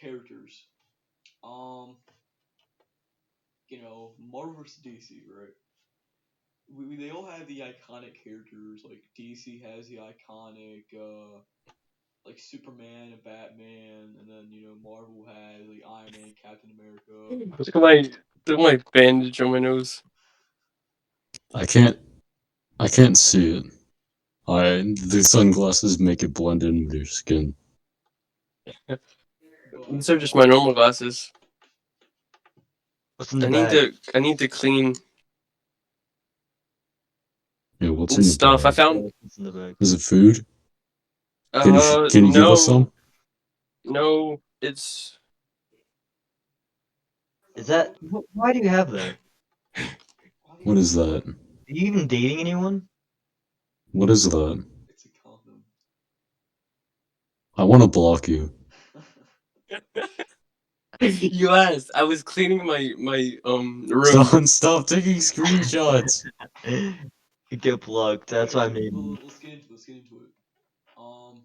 characters. Um, Marvel vs. DC, right? They all have the iconic characters. Like DC has the iconic, like Superman and Batman, and then Marvel has like Iron Man, Captain America. Look at my bandage on my nose. I can't. I can't see it. The sunglasses make it blend in with your skin. But These are just my normal glasses. What's in the I need bag? to clean Yeah, what's in the stuff. I bag? found. What's in the bag? Is it food? Can you give us some? No, it's Is that why do you have that? What is that? Are you even dating anyone? What is that? it's a condom. I want to block you. you asked. I was cleaning my room. Stop taking screenshots. You get plugged. That's why I made. Well, let's get into it. Um,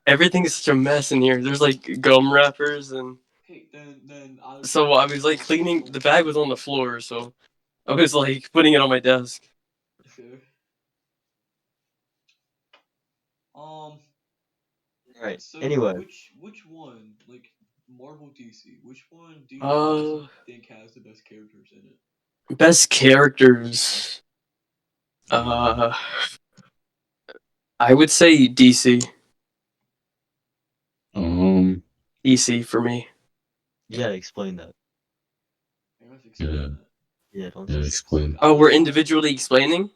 Everything's such a mess in here. There's like gum wrappers and. okay, then So I was like cleaning. The bag was on the floor, so I was like putting it on my desk. Okay. Right. So Anyway, which one, like Marvel DC, which one do you think has the best characters in it? Best characters. I would say DC. DC for me. you gotta explain that. I have to explain Yeah. that. Yeah, don't Yeah, just. explain. Oh, we're individually explaining?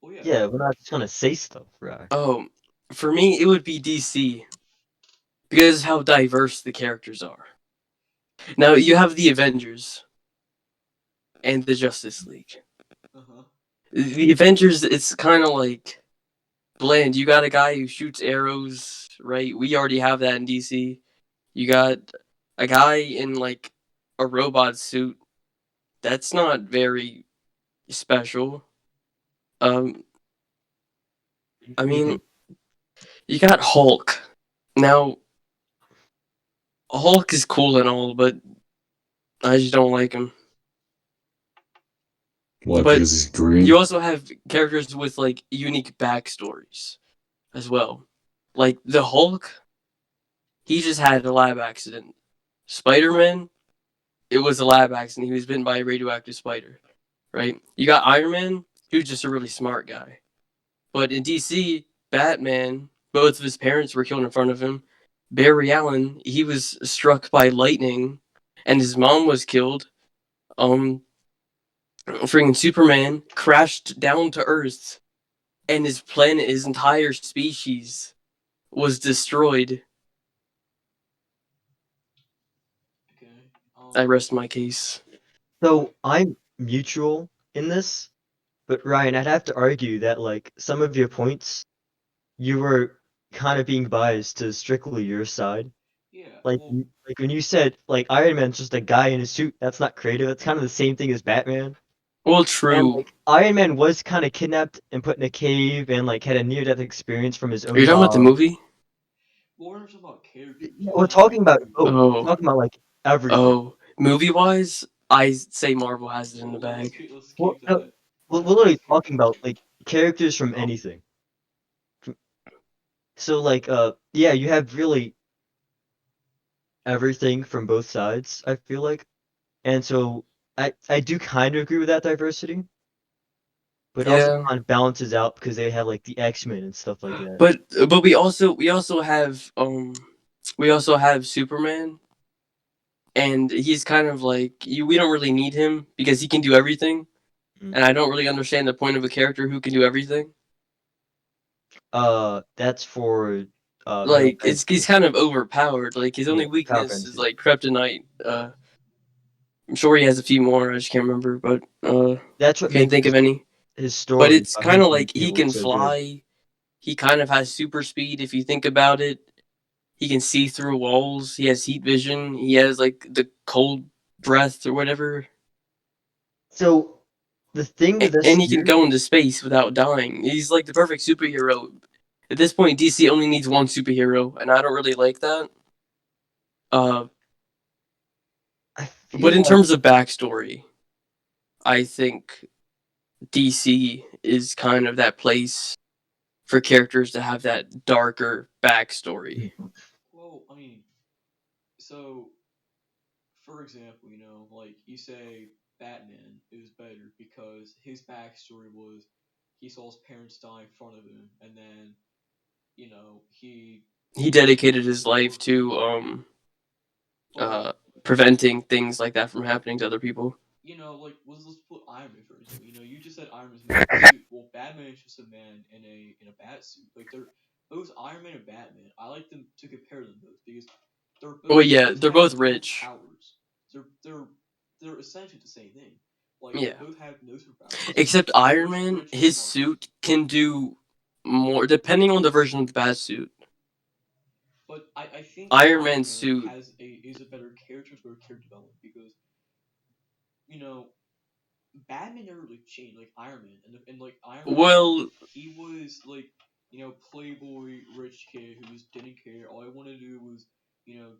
Oh yeah. Yeah, we're not just gonna say stuff, right? Oh, for me, it would be DC. Because of how diverse the characters are. Now, you have the Avengers. And the Justice League. Uh-huh. The Avengers, it's kind of like bland. You got a guy who shoots arrows, right? We already have that in DC. You got a guy in like a robot suit. That's not very special. Um, I mean, you got Hulk. Now, Hulk is cool and all, but I just don't like him. Why? But Because he's green. you also have characters with like unique backstories as well. Like the Hulk, he just had a lab accident. Spider-Man, it was a lab accident. He was bitten by a radioactive spider, right? You got Iron Man, who's just a really smart guy. But in DC, Batman, both of his parents were killed in front of him. Barry Allen, he was struck by lightning, and his mom was killed. Freaking Superman crashed down to Earth, and his planet, his entire species, was destroyed. Okay. I rest my case. So I'm mutual in this, but Ryan, I'd have to argue that like some of your points, you were kind of being biased to strictly your side. Yeah. Like Well, like when you said like Iron Man's just a guy in a suit, that's not creative. That's kind of the same thing as Batman. Well, And true. like Iron Man was kind of kidnapped and put in a cave and like had a near-death experience from his Are own you talking about the mom. movie? we're not talking about characters. Yeah, we're talking about both. We're Oh, talking about like everything. oh. Movie-wise, I say Marvel has it in the Well, bag. let's Well, keep no, that. we're literally talking about like characters from anything. So like yeah, you have really everything from both sides, I feel like. And so I do kind of agree with that diversity, but it also Yeah, kind of balances out because they have like the X-Men and stuff like that. but we also have Superman, and he's kind of like you. We don't really need him because he can do everything, Mm. and I don't really understand the point of a character who can do everything. That's for Metal Like Fantasy. he's kind of overpowered. Like his only Yeah, Power weakness is Fantasy. like kryptonite. I'm sure he has a few more. I just can't remember, but That's what can't makes think of any. his But story it's about kind him of being like he able can so good. fly. He kind of has super speed if you think about it. He can see through walls. He has heat vision. He has like the cold breath or whatever. So the thing with this And he can series, go into space without dying. He's like the perfect superhero. At this point, DC only needs one superhero, and I don't really like that. Uh, I feel but in like terms of backstory, I think DC is kind of that place for characters to have that darker backstory. Well, I mean, so for example, like you say Batman is better because his backstory was he saw his parents die in front of him, and then he He dedicated his before. life to But preventing things like that from happening to other people. like let's put Iron Man for example. You just said Iron Man's man in a suit. Well, Batman is just a man in a bat suit. Like they're both Iron Man and Batman. I like them to compare them both because Well, they yeah, both they're have both no rich. powers. They're essentially the same thing. Like they Yeah. both have no superpowers. Except They're Iron both Man, rich and his smart. suit can do more depending on the version of the bat suit. But I think Iron Iron Man's Man suit, is a better character for character development because you know Batman never really changed like Iron Man and like Iron Man well, he was like playboy rich kid who just didn't care. All he wanted to do was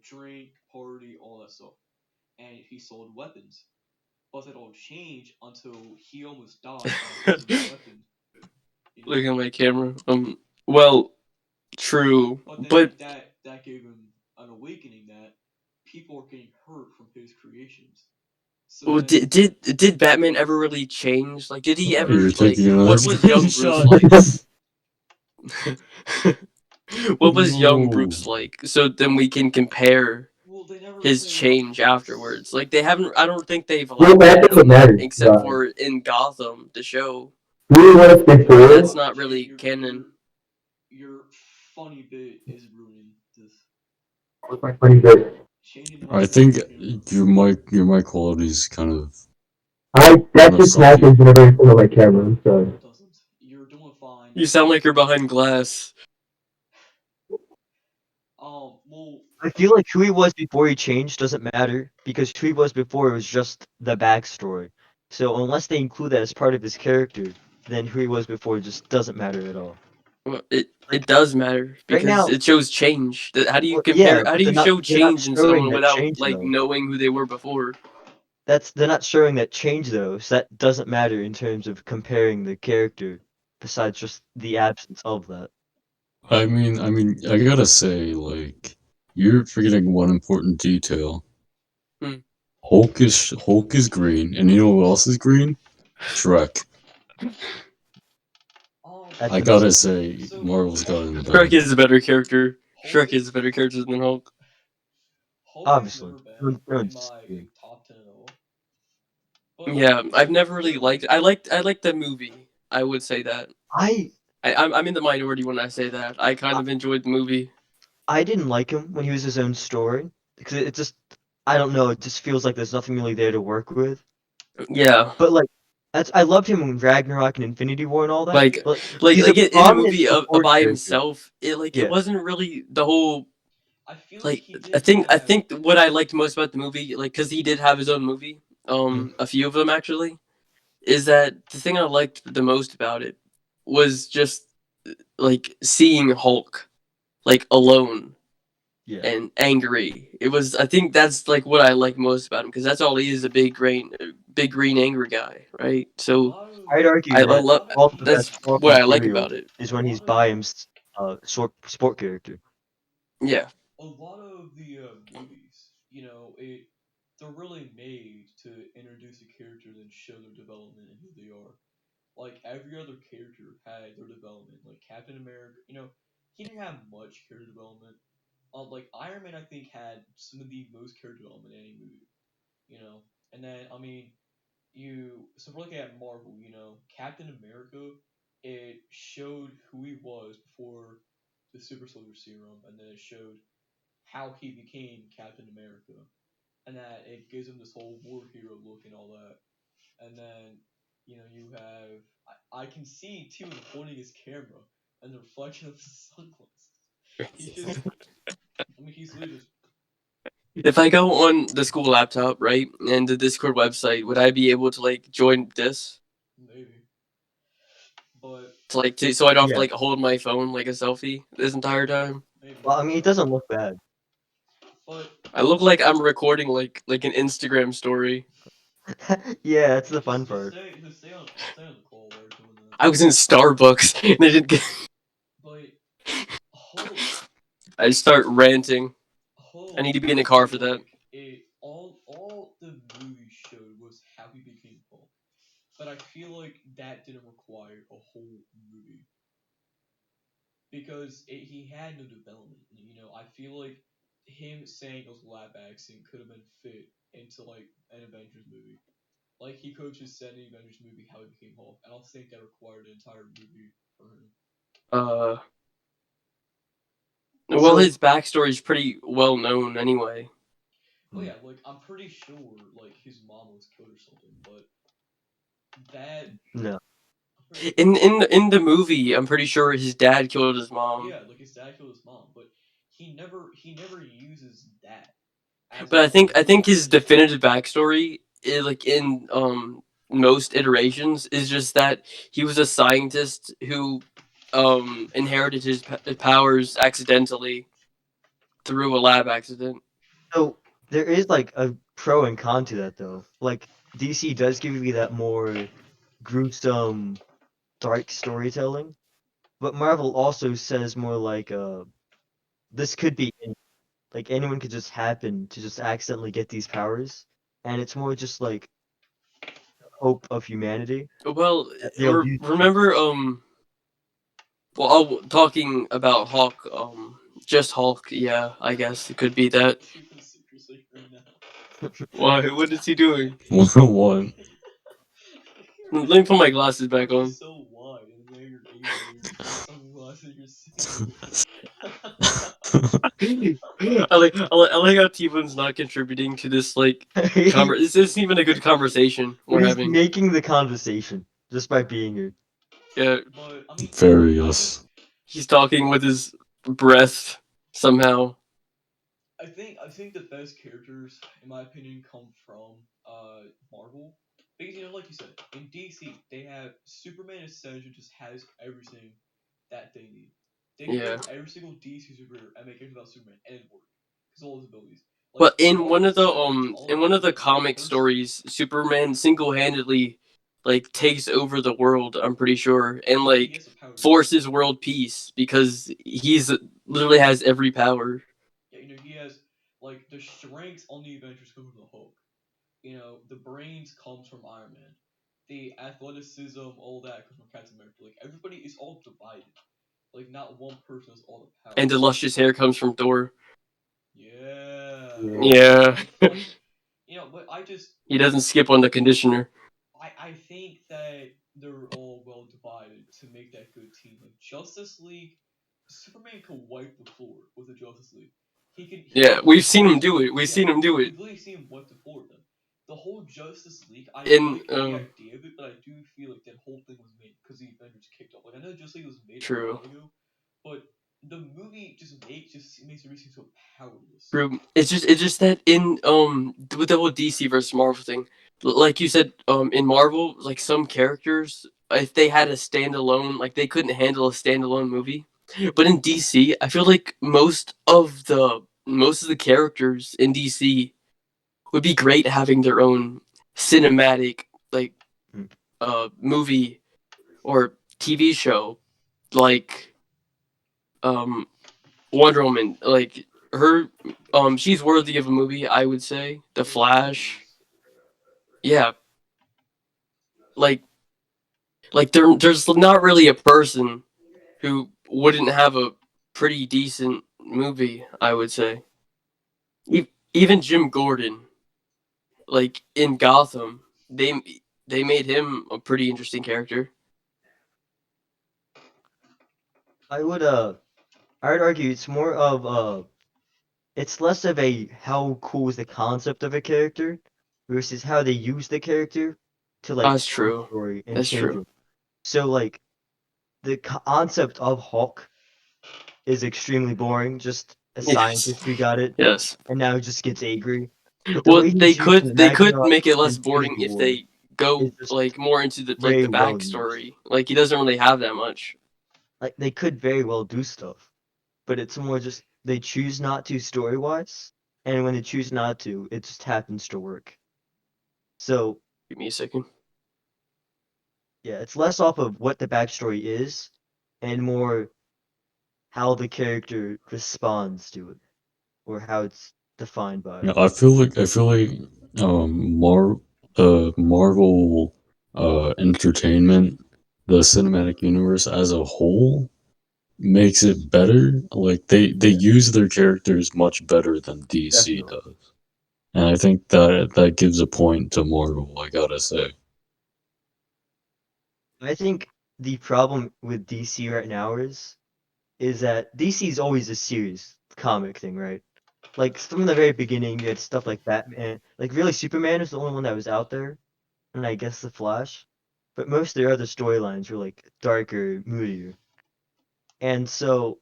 drink, party, all that stuff, and he sold weapons. But that all changed until he almost died because of his weapons. You look know, at my camera. Well, true, but then but that gave him an awakening that people are getting hurt from his creations. So well, then, did Batman ever really change? Like, did he ever You're like? taking another What was young Bruce screenshot. like? What was young No. Bruce like? So then we can compare well, they never his say. change afterwards. Like they haven't. I don't think they've Well, that elaborated doesn't on that matter. except for in Gotham, the show. Do you want to skip But forward? that's not really Jake, canon. your funny bit is ruining this. What's my funny bit? Changing the I resolution think of the camera. your mic quality is kind of That kind of just sucky. happens whenever I pull up my camera. I'm sorry. No, it doesn't. You're doing fine. You sound like you're behind glass. Well, I feel like who he was before he changed doesn't matter because who he was before was just the backstory. So unless they include that as part of his character, then who he was before just doesn't matter at all. Well, Like it does matter right because now, it shows change. How do you well, compare? yeah, How but do you show they're not change in showing someone that without change like though. knowing who they were before? They're not showing that change though, so that doesn't matter in terms of comparing the character. Besides just the absence of that. I gotta say, like, you're forgetting one important detail. Hmm. Hulk is green, and you know who else is green? Shrek. That's I the gotta missing. say, so Marvel's got it in the Shrek bag. is a better character. Hulk Shrek is a better character than Hulk. Hulk is Obviously. never bad No in one's my disagreeing. top 10 at all. But I Yeah, think I've never really so. liked. I liked the movie. I would say that. I I'm in the minority when I say that. I kind of enjoyed the movie. I didn't like him when he was his own story because it just I don't know, it just feels like there's nothing really there to work with. Yeah, But like I loved him in Ragnarok and Infinity War and all that. like But like he's a like in a prominent movie support by character. himself. It Yeah. wasn't really the whole I feel like like. he I did think I have. think what I liked most about the movie, like, because he did have his own movie. Mhm. A few of them actually. Is that the thing I liked the most about it was just like seeing Hulk like alone Yeah. and angry. It was I think that's like what I like most about him because that's all he is, a big green angry guy, right? A So lot of. I'd argue I that love all the that's best Hulk what I like material about it. is A when he's lot by of. him sport character. Yeah, A lot of the movies, they're really made to introduce a character and then show their development and who they are. Like every other character had their development. Like Captain America, he didn't have much character development. Like Iron Man, I think had some of the most character development in any movie. And then I mean, so if we're looking at Marvel, Captain America, it showed who he was before the Super Soldier Serum, and then it showed how he became Captain America, and that it gives him this whole war hero look and all that. And then you have I can see too him holding his camera and the reflection of the sunglasses. He's just I mean he's literally just if I go on the school laptop, right, and the Discord website, would I be able to like join this? maybe, but So I don't have to Yeah. like hold my phone like a selfie this entire time. maybe Well, I mean, it doesn't look bad. But I look like I'm recording like an Instagram story. Yeah, that's the fun part. stay on the call while you're doing that. I was in Starbucks and they didn't get. But Hulk, I start ranting. Hulk. I need to be in a I car feel for that. like all the movie showed was how he became Hulk. But I feel like that didn't require a whole movie because he had no development. You know, I feel like him saying it was a lab accident could have been fit into like an Avengers movie. Like he could have just said in the Avengers movie how he became Hulk. I don't think that required an entire movie for him. Well, So his backstory is pretty well known anyway. Oh yeah, like I'm pretty sure like his mom was killed or something, but that no. I'm pretty sure. In the movie, I'm pretty sure his dad killed his mom. Yeah, like his dad killed his mom, but he never uses that as But a I think motivation. his definitive backstory, like in most iterations, is just that he was a scientist who inherited his powers accidentally through a lab accident. So there is like a pro and con to that though. Like DC does give you that more gruesome, dark storytelling, but Marvel also says more like this could be like anyone could just happen to just accidentally get these powers, and it's more just like hope of humanity Well, that they'll use. remember well, talking about Hulk, just Hulk, yeah, I guess it could be that. Keep it secrecy right now. Why? What is he doing? What? Let me put my glasses back You're on. so wide, and now you're Asian. You're sunglasses. You're sitting. I like how T-Bone's not contributing to this like this isn't even a good conversation we're He's having. making the conversation just by being here. Yeah, But I mean, Very I yes. he's talking with his breath somehow. I think the best characters, in my opinion, come from Marvel. Because like you said, in DC they have Superman essentially just has everything that they need. They can Yeah. go to every single DC superhero and make it about Superman and it work because all his abilities. Like But in one Marvel of the Savage, all in they one need of is the like one comic person. stories, Superman single-handedly like takes over the world, I'm pretty sure, and He like has the power to do it. forces world peace because he's literally has every power. Yeah, he has like the strength on the Avengers come from the Hulk. The brains comes from Iron Man. The athleticism, all that comes from Captain America. Like everybody is all divided. Like not one person has all the power. And the luscious hair comes from Thor. Yeah. Yeah. Like, but He doesn't skip on the conditioner. I think that they're all well divided to make that good team. Like Justice League, Superman can wipe the floor with the Justice League. Yeah, Can we've seen him wipe do the it. We've yeah, seen him do it. we've literally seen him wipe the floor with them. The whole Justice League, I In like the idea of it, but I do feel like that whole thing was made because the Avengers kicked off. Like I know Justice League was made a True. while ago, but the movie just makes everything so powerless. True. It's just that in with the whole DC versus Marvel thing, like you said, in Marvel, like some characters, if they had a standalone, like they couldn't handle a standalone movie. But in DC, I feel like most of the characters in DC would be great having their own cinematic like movie or TV show, like um Wonder Woman, like her, she's worthy of a movie. I would say The Flash. Yeah, like there's not really a person who wouldn't have a pretty decent movie. I would say, even Jim Gordon, like in Gotham, they made him a pretty interesting character. I would argue it's more of it's less of a how cool is the concept of a character versus how they use the character to like That's tell a true. story and That's change true. it. So like the concept of Hulk is extremely boring. Just a Yes. scientist who got it, Yes. and now he just gets angry. But the Well, way he's used in they could Ragnarok make it less and boring Infinity if War they go is just like more into the very the well used. backstory. Like he doesn't really have that much. Like they could very well do stuff, but it's more just they choose not to story wise, and when they choose not to, it just happens to work. So Give me a second. yeah, it's less off of what the backstory is, and more how the character responds to it, or how it's defined by Yeah, it. I feel like Marvel entertainment, the cinematic universe as a whole makes it better. Like they use their characters much better than DC Definitely. does. And I think that gives a point to Marvel, I gotta say. I think the problem with DC right now is that DC is always a serious comic thing, right? Like from the very beginning, you had stuff like Batman. Like really, Superman is the only one that was out there, and I guess the Flash. But most of their other storylines were like darker, moodier. And so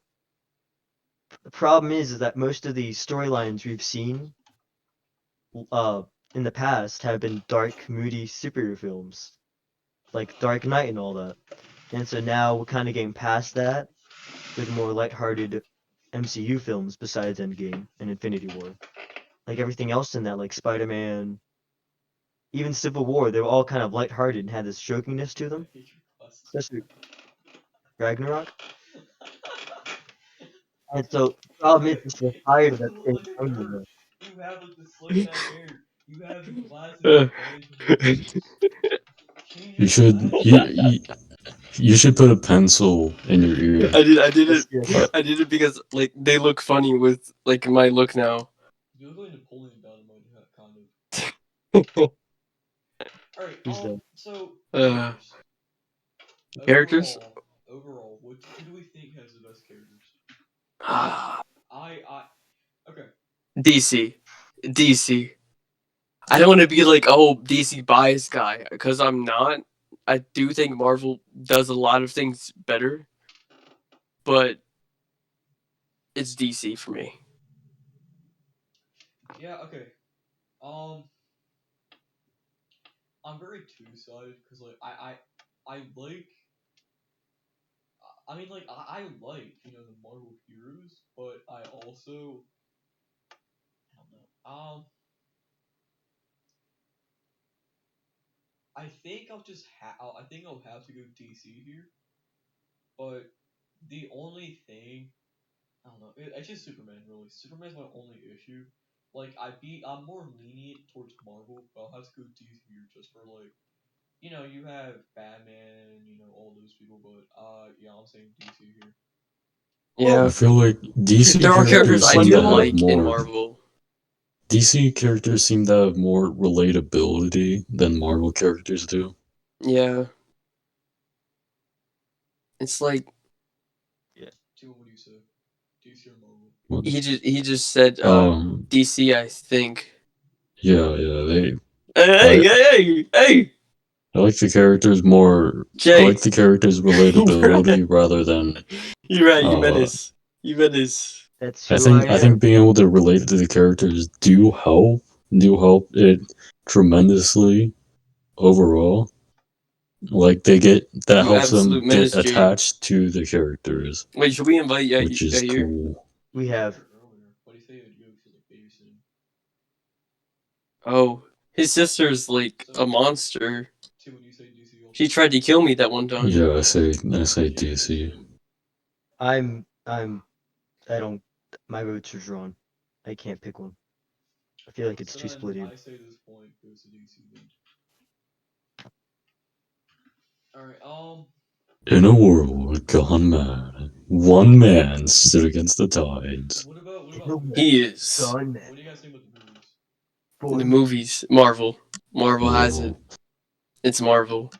the problem is that most of the storylines we've seen uh in the past have been dark, moody superhero films, like Dark Knight and all that. And so now we're kind of getting past that with more lighthearted MCU films besides Endgame and Infinity War. Like everything else in that, like Spider-Man, even Civil War, they were all kind of lighthearted and had this jokiness to them, especially Ragnarok. And so the problem is just we're tired of that same formula. You have like the slick back hair. You have the glasses. Uh, Change You your should glasses. you should put a pencil in your ear. I did Yes, it. yes. I did it because like they look funny with like my look now. You look like Napoleon Dynamite, kind of. Alright, Who's that? so Uh, characters. characters? Overall, who do we think has the best characters? Ah, Okay. DC. I don't want to be like, oh, DC bias guy, because I'm not. I do think Marvel does a lot of things better, but it's DC for me. Yeah, okay. Um, I'm very two-sided because like I like. I mean, like I like the Marvel heroes, but I also I don't know. I think I think I'll have to go DC here, but the only thing I don't know. It's just Superman, really. Superman's my only issue. Like, I'm more lenient towards Marvel, but I'll have to go DC here just for like, you have Batman, all those people, but yeah, I'm saying DC here. Yeah, I feel like DC there are characters characters I seem do to have like in more Marvel. DC characters seem to have more relatability than Marvel characters do. Yeah, it's like T, what do you say? DC or Marvel? he just said DC. I think. Yeah, Hey, I hey, hey, I like the characters more. I Jay. like the characters' relatability rather than. You're right. You Uh, menace. You menace. That's I who I think I think am. being able to relate to the characters do help it tremendously overall. Like that You helps absolute them get menace, Jay. attached to the characters, Wait, should we invite which is here? cool. We have. Earlier. What do you say you'd go for like babysitting? Oh, his sister's like So, a monster. T, what do you say DC also? She tried to kill me that one time. Yeah, I say DC. I don't. My votes are drawn. I can't pick one. I feel like it's So too then split. I say this point goes to DC then. Alright, In a world gone mad, one man stood against the tides. what about movies? He is. Done. What do you guys think about the movies? The movies, Marvel. Marvel has it. It's Marvel.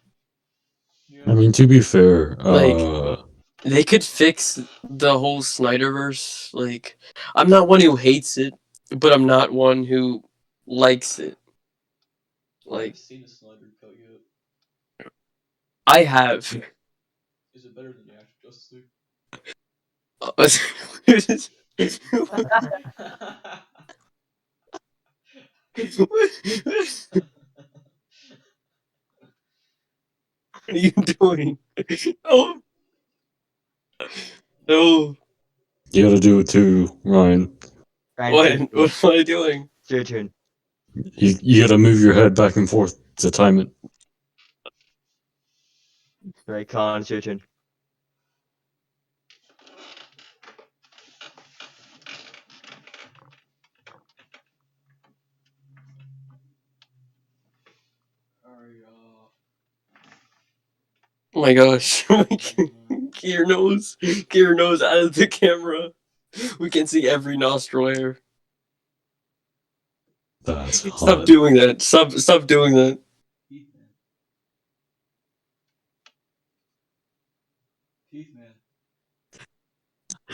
I mean, to be fair, Like- They could fix the whole Snyderverse. Like, I'm not one who hates it, but I'm not one who likes it. I Like, haven't seen the Snyder Cut yet. I have. Is it better than the actual Justice League? What are you doing? Oh, no. you gotta do it too, Ryan. Ryan, What? finish it. What am I doing? It's your turn. You gotta move your head back and forth to time it. Right, Colin, it's your turn. Alright, Oh my gosh. Get your nose out of the camera. We can see every nostril hair. That's Stop hot. doing that. Stop doing that. Teeth Man. Teeth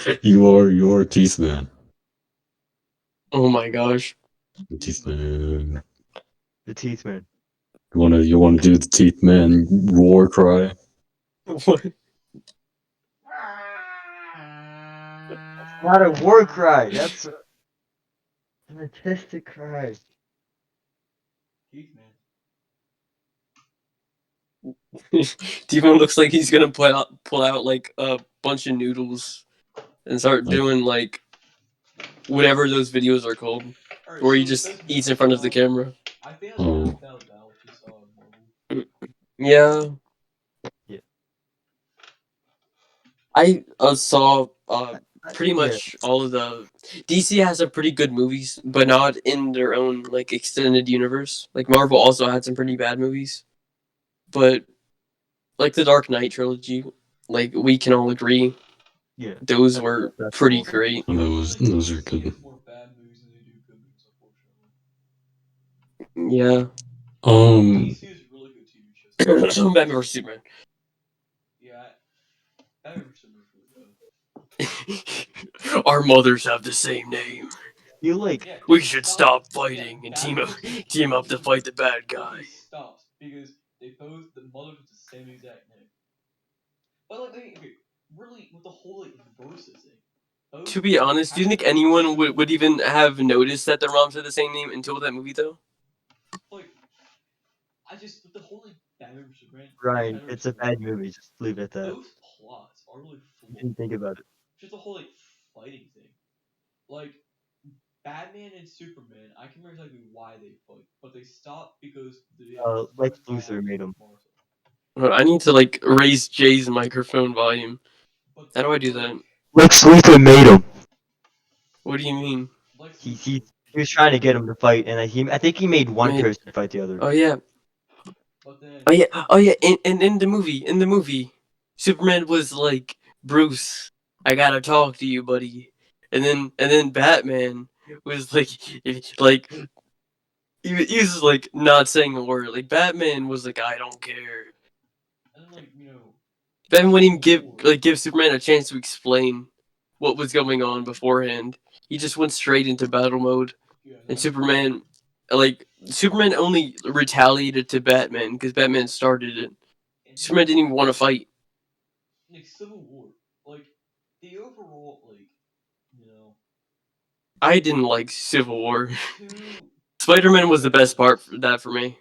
Man. You are Teeth Man. Oh my gosh. Teeth Man. The Teeth Man. You wanna do the Teeth Man roar cry? What? Not a war cry. That's an artistic cry. Teeth Man. Devon looks like he's gonna pull out like a bunch of noodles and start Like- doing like whatever those videos are called, Alright, where he so just because eats in front of the camera. I think Oh. that's without doubt just Marvel. Yeah. Yeah. I saw pretty Yeah. much all of the DC has some pretty good movies, but not in their own like extended universe. Like Marvel also had some pretty bad movies, but like the Dark Knight trilogy, like we can all agree, Yeah. those That's were the best pretty of all. great. Those are DC good. has more bad movies than they do good movies, unfortunately. Yeah. DC is really good TV shows. Batman vs Superman. Yeah, Batman vs Superman is really good. Our mothers have the same name. You like Yeah, We dude, should stop fighting and Batman vs team up to Superman fight the bad he guy. stops because they both the mothers have the same exact name. But like, okay, really, with the whole like versus thing. Both To be honest, do you think anyone would even have noticed that their moms had the same name until that movie, though? Like, I just with the whole like Batman vs Superman. Ryan, Batman it's vs a bad Superman, movie. Just leave it at that. those plots are really You flawed. didn't think about it. Just the whole like fighting thing. Like Batman and Superman, I can't remember exactly why they fight, but they stop because the Lex first Luthor battle made 'em. Martha. I need to like raise Jay's microphone volume. But How do I do like, that? Lex Luthor made him. What do you mean? Lex He Luthor he was he was trying to get him to fight, and I think he made one Made- person fight the other. Oh yeah, But then, oh yeah. In the movie, Superman was like, Bruce, I gotta talk to you, buddy. And then Batman was like he was like not saying a word. Like Batman was like, I don't care. and then like Batman wouldn't even War, give Superman a chance to explain what was going on beforehand. He just went straight into battle mode. yeah, And Superman only retaliated to Batman because Batman started it. and Superman didn't even want to fight. like Civil War, like the overall I didn't like Civil War. two Spider-Man was the best part for that for me.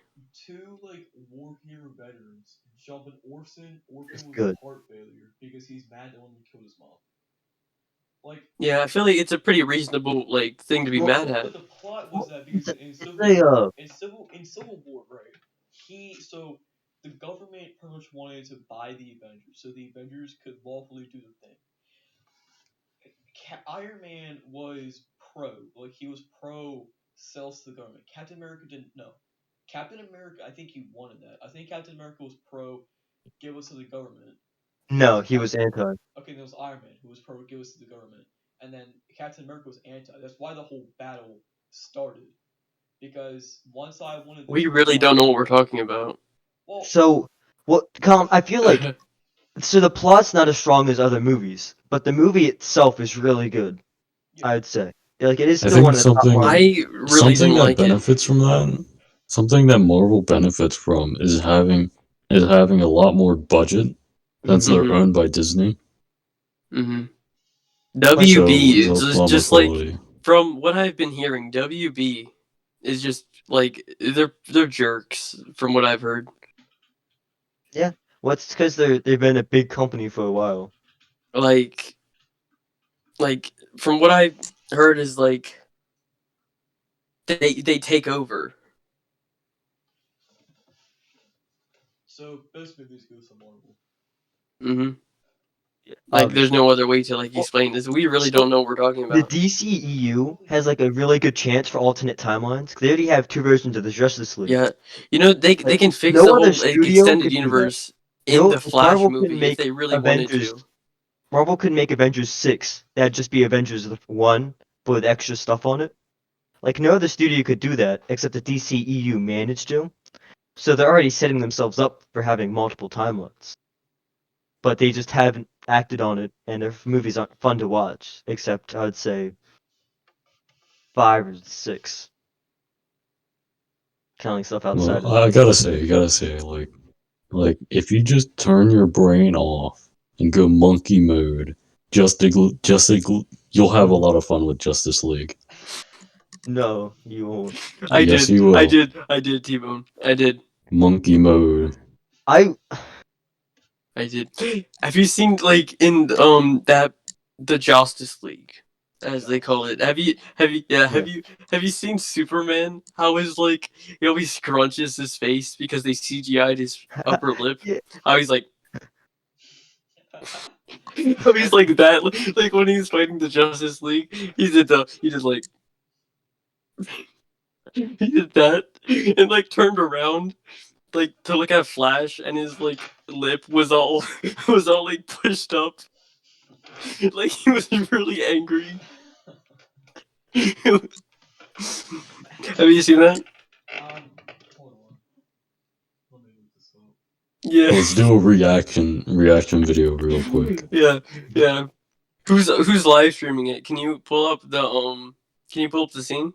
two like war hero veterans jumping Orson. Orson It's was good. a heart failure because he's mad that one killed his mom. Like, Yeah, I feel like it's a pretty reasonable like thing to be Well, mad but at. the plot was that because in Civil War, right? The government pretty much wanted to buy the Avengers, so the Avengers could lawfully do the thing. Iron Man was like he was pro sells to the government. Captain America didn't know. Captain America, I think he wanted that. I think Captain America was pro give us to the government. No, he was anti. Okay, there was Iron Man who was pro give us to the government, and then Captain America was anti. That's why the whole battle started. Because one side wanted. We really don't know what we're talking about. Well, So what? Colin, I feel like so the plot's not as strong as other movies, but the movie itself is really good. yeah. I'd say. Like it is I still think one of the top something- Marvel. I really Something didn't that like it. benefits from that, something that Marvel benefits from is having a lot more budget since they're Mhm. owned by Disney. Mm-hmm. WB So, is a lot more just like quality. from what I've been hearing. WB is just like they're jerks from what I've heard. Well, it's because they've been a big company for a while. Like from what I heard is like they take over. So best movies go to Marvel. Mm-hmm. Like, there's no other way to like explain this. We really don't know what we're talking The about. DCEU has like a really good chance for alternate timelines. 'Cause they already have 2 versions of the Justice League. Yeah, you know they Like, can fix no the other whole studio extended could do that. universe You in know, the if Flash Marvel can movie if make they really Avengers, wanted to. Marvel could make Avengers 6. That'd just be Avengers 1 with extra stuff on it. Like no other studio could do that except the DCEU managed to. So they're already setting themselves up for having multiple timelines. But they just haven't acted on it, and their movies aren't fun to watch. Except I would say 5 or 6, counting stuff outside. Well, I gotta say, like if you just turn your brain off and go monkey mode, you'll have a lot of fun with Justice League. No, you won't. Yes, you will. I did, T-Bone. I did. Monkey mode. I I did. Have you seen like in the Justice League, as they call it? Have you have you seen Superman? How his like he always scrunches his face because they CGI'd his upper lip. Yeah. How he's like how he's like that like when he's fighting the Justice League, he did like he did that and like turned around like to look at Flash and his like lip was all was all like pushed up. Like he was really angry. Have you seen that? Hold on. Let me look this up. Yeah. Let's do a reaction video real quick. Yeah. Who's live streaming it? Can you pull up the scene?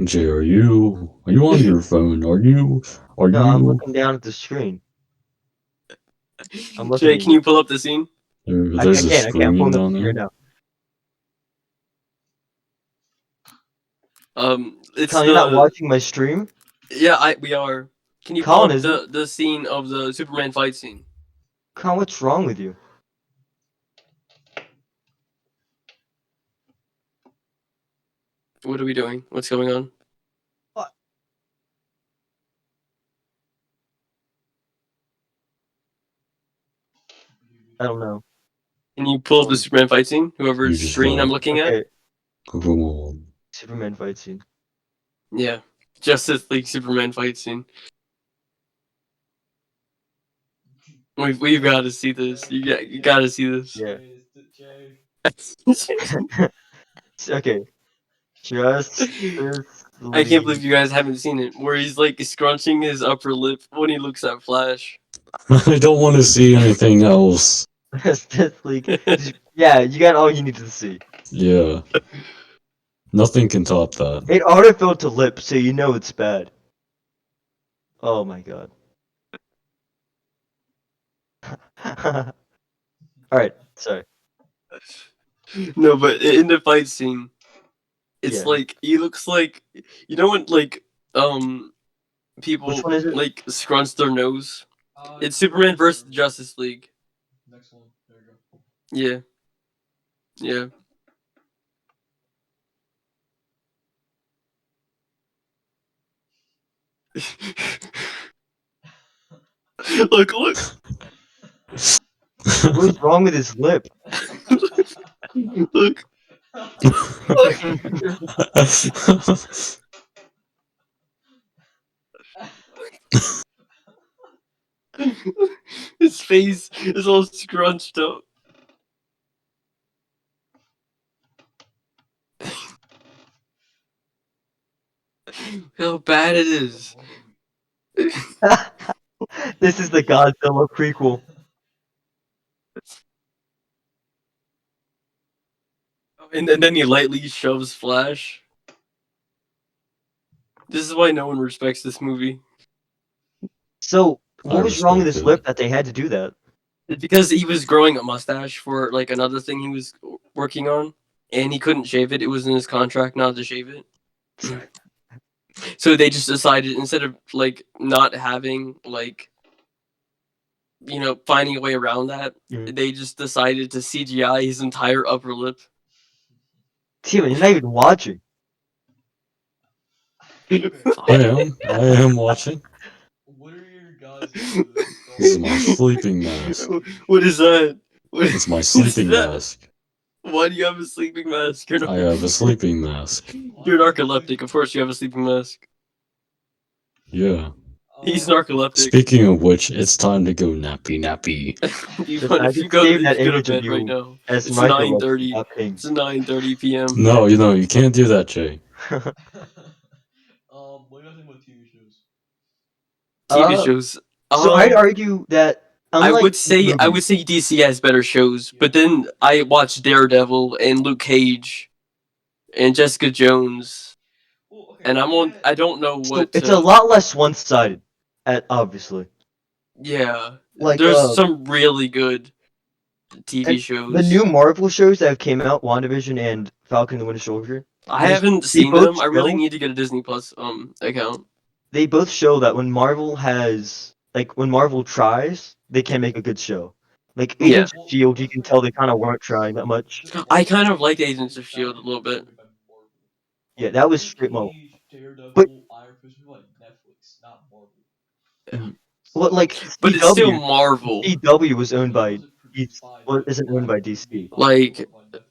Jay, are you on your phone? Are you no, I'm looking down at the screen. I'm looking Jay, at can you pull up the scene? there's a I can't pull screen the down screen there? now. It's Colin, you're not watching my stream? Yeah, we are. Can you Colin, pull up is it? the scene of the Superman fight scene? Colin, what's wrong with you? What are we doing? What's going on? What? I don't know. Can you pull up the Superman fight scene? You Whoever's just screen I'm looking at? Okay, Come on. Superman fight scene. Yeah. Justice League Superman fight scene. We've got to see this. You got to see this. Yeah. Jay. Okay. Just I can't believe you guys haven't seen it. Where he's like scrunching his upper lip when he looks at Flash. I don't want to see anything else. Justice League. Yeah, you got all you need to see. Yeah. Nothing can top that. It autofilled to lip, so you know it's bad. Oh my god. Alright, sorry. No, but in the fight scene, it's Yeah. like he looks like when like people Which one is it? like scrunch their nose. It's Superman versus the Justice League. Next one. There you go. Yeah. Look. What's wrong with his lip? Look. His face is all scrunched up. How bad it is. This is the Godzilla prequel. And then he lightly shoves Flash. This is why no one respects this movie. So, I what was wrong with his respect lip it. that they had to do that? It's because he was growing a mustache for like another thing he was working on, and he couldn't shave it. It was in his contract not to shave it. So they just decided instead of like not having like finding a way around that. Mhm. They just decided to CGI his entire upper lip. Steven, you're not even watching. I am watching. What are your guys' This is my sleeping mask. What is that? What It's my is sleeping that? mask. Why do you have a sleeping mask? I have a sleeping mask. You're narcoleptic. Of course you have a sleeping mask. Yeah. He's narcoleptic. Speaking of which, it's time to go nappy. Listen, I If you just go saved that to image of bed right you now, as it's Michael 9:30. not pink. It's 9:30 p.m. No, you can't do that, Jay. What do you think about TV shows? TV Uh, shows. So I'd argue that I unlike would say movies, DC has better shows, but then I watched Daredevil and Luke Cage and Jessica Jones, Well, okay, and I don't know so what it's a to. lot less one-sided, obviously. Yeah, Like there's some really good TV and shows. the new Marvel shows that came out, WandaVision and Falcon and the Winter Soldier. I haven't They seen both them. I really show- need to get a Disney Plus account. They both show that when Marvel tries, they can make a good show. Like Yeah. Agents of Shield, you can tell they kind of weren't trying that much. I kind of like Agents of S.H.I.E.L.D. a little bit. Yeah, that was straight Marvel. Daredevil, But- Iron Fist were like Netflix, not Marvel. Well, like But it's still CW, Marvel. CW was owned by Wasn't produced well, isn't owned by Netflix, DC. Like- by Netflix.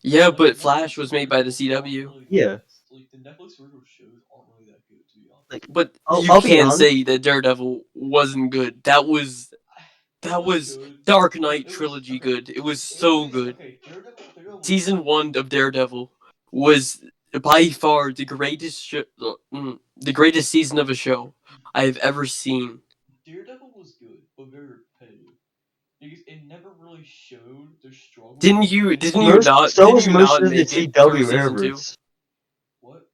Yeah, Like, but Netflix Flash was made by the originals aren't CW. really the Yeah. best. Like the Netflix original shows aren't really that good, to be honest. Like But I'll you be can't honest. say that Daredevil wasn't good. That was good. Dark Knight It was- trilogy okay, good. It was so good. Okay, Daredevil was Season good. 1 of Daredevil was by far the greatest the greatest season of a show I've ever seen. Daredevil was good, but very repetitive. Because it never really showed their struggle. Didn't you Most not of the make it through CW season 2? Arrowverse. What?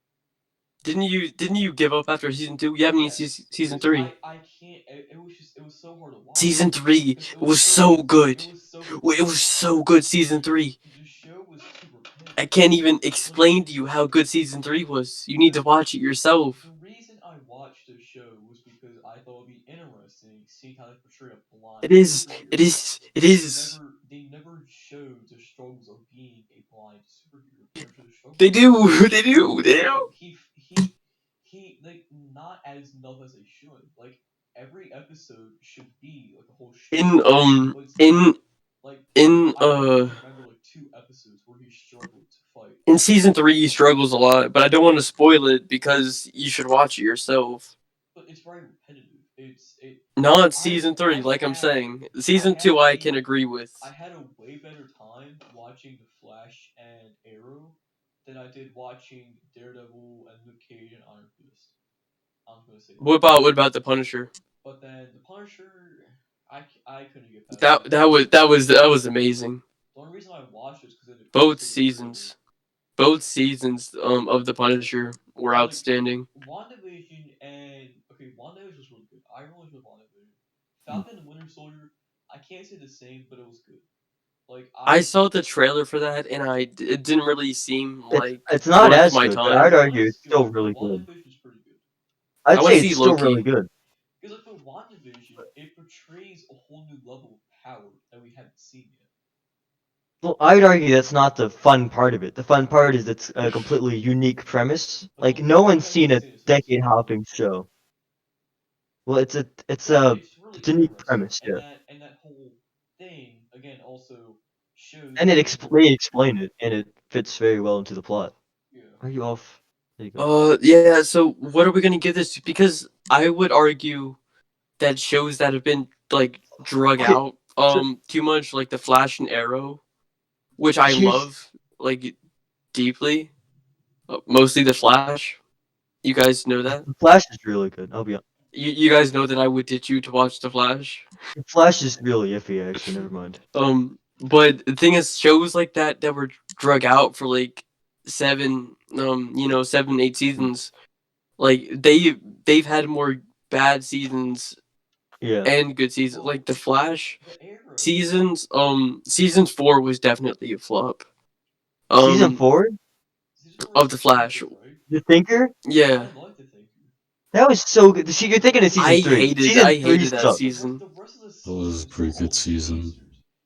Didn't you give up after season 2? You haven't Yes, seen season because 3. I can't. It was so hard to watch. Season 3 Because was so good. It was so. It was so good. Season 3. The show was too repetitive. I can't even explain to you how good season 3 was. You need to watch it yourself. The reason I watched the show was because I thought it'd be interesting seeing how they portray a blind. It is. superhero. It is. It is. They never showed the struggles of being a blind superhero. They do. They do. They do. He like not as enough as they should. Like every episode should be like a whole show. But it's not. Like I remember like 2 episodes where he struggled to fight. In season 3 he struggles a lot, but I don't want to spoil it because you should watch it yourself. But it's very repetitive. Not season 3, like I'm saying. Season 2 I can agree with. I had a way better time watching The Flash and Arrow than I did watching Daredevil and Luke Cage and Iron Fist. I'm gonna say that. What about the Punisher? But then the Punisher, I couldn't get past it. That was amazing. The only reason I watched it is because Both seasons of the Punisher were outstanding. WandaVision WandaVision was really good. I really enjoyed WandaVision. Falcon and Winter Soldier, I can't say the same, but it was good. Like I saw the trailer for that, and it didn't really seem like It's not worth as my good, time. but I'd argue it's still really good. WandaVision is pretty good. I'd I wanna say see it's still Loki. really good. Because like with WandaVision, it portrays a whole new level of power that we haven't seen yet. Well, I'd argue that's not the fun part of it. The fun part is it's a completely unique premise. Like no one's seen a decade-hopping show. Well, it's a really unique interesting. premise, And yeah. that whole thing again also shows. And they explain it, and it fits very well into the plot. Yeah. Are you off? There you go. Yeah, so what are we gonna give this to? Because I would argue that shows that have been like drug Okay, out too much, like The Flash and Arrow, which I Here's- love like deeply. Mostly The Flash. You guys know that? The Flash is really good. I'll be honest. You guys know that I would ditch you to watch The Flash. The Flash is really iffy, actually. Never mind. But the thing is, shows like that were drug out for like 7, 8 seasons, like they've had more bad seasons Yeah. and good seasons. Like The Flash The Arrow. season 4 was definitely a flop. Season 4? Season 4 of is The Flash. good, right? The Thinker? Yeah, I like the Thinker. That was so good. See, you're thinking of season 3. Season I 3 hated that sucked. season. The rest of the That was a seasons pretty were good all season. tasers.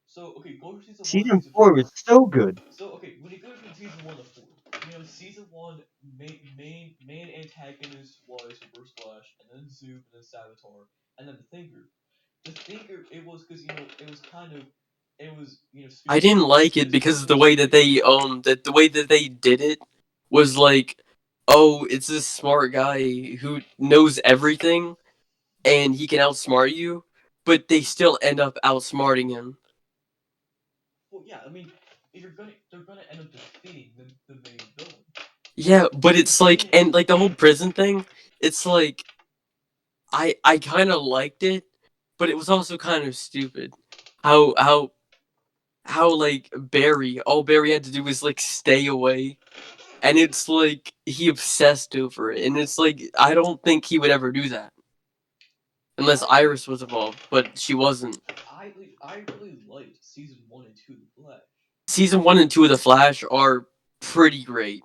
So okay, go for season 1, Season season 4 4. was so good. So okay, when you go from season 1 to 4, season 1 main antagonist was Reverse Flash, and then Zoop, and then Savitar, and then the Thinker. The Thinker, it was because it was kind of it was I didn't like it Space because Force the way that Space. the way that they did it was like, oh, it's this smart guy who knows everything and he can outsmart you, but they still end up outsmarting him. Well, yeah, I mean, if they're gonna end up defeating the main villain. Yeah, but it's like, and like the whole prison thing, it's like I kind of liked it, but it was also kind of stupid. How like Barry, all Barry had to do was like stay away, and it's like he obsessed over it, and it's like I don't think he would ever do that unless Iris was involved, but she wasn't. I really liked season 1 and 2 of The Flash. Season 1 and 2 of The Flash are pretty great.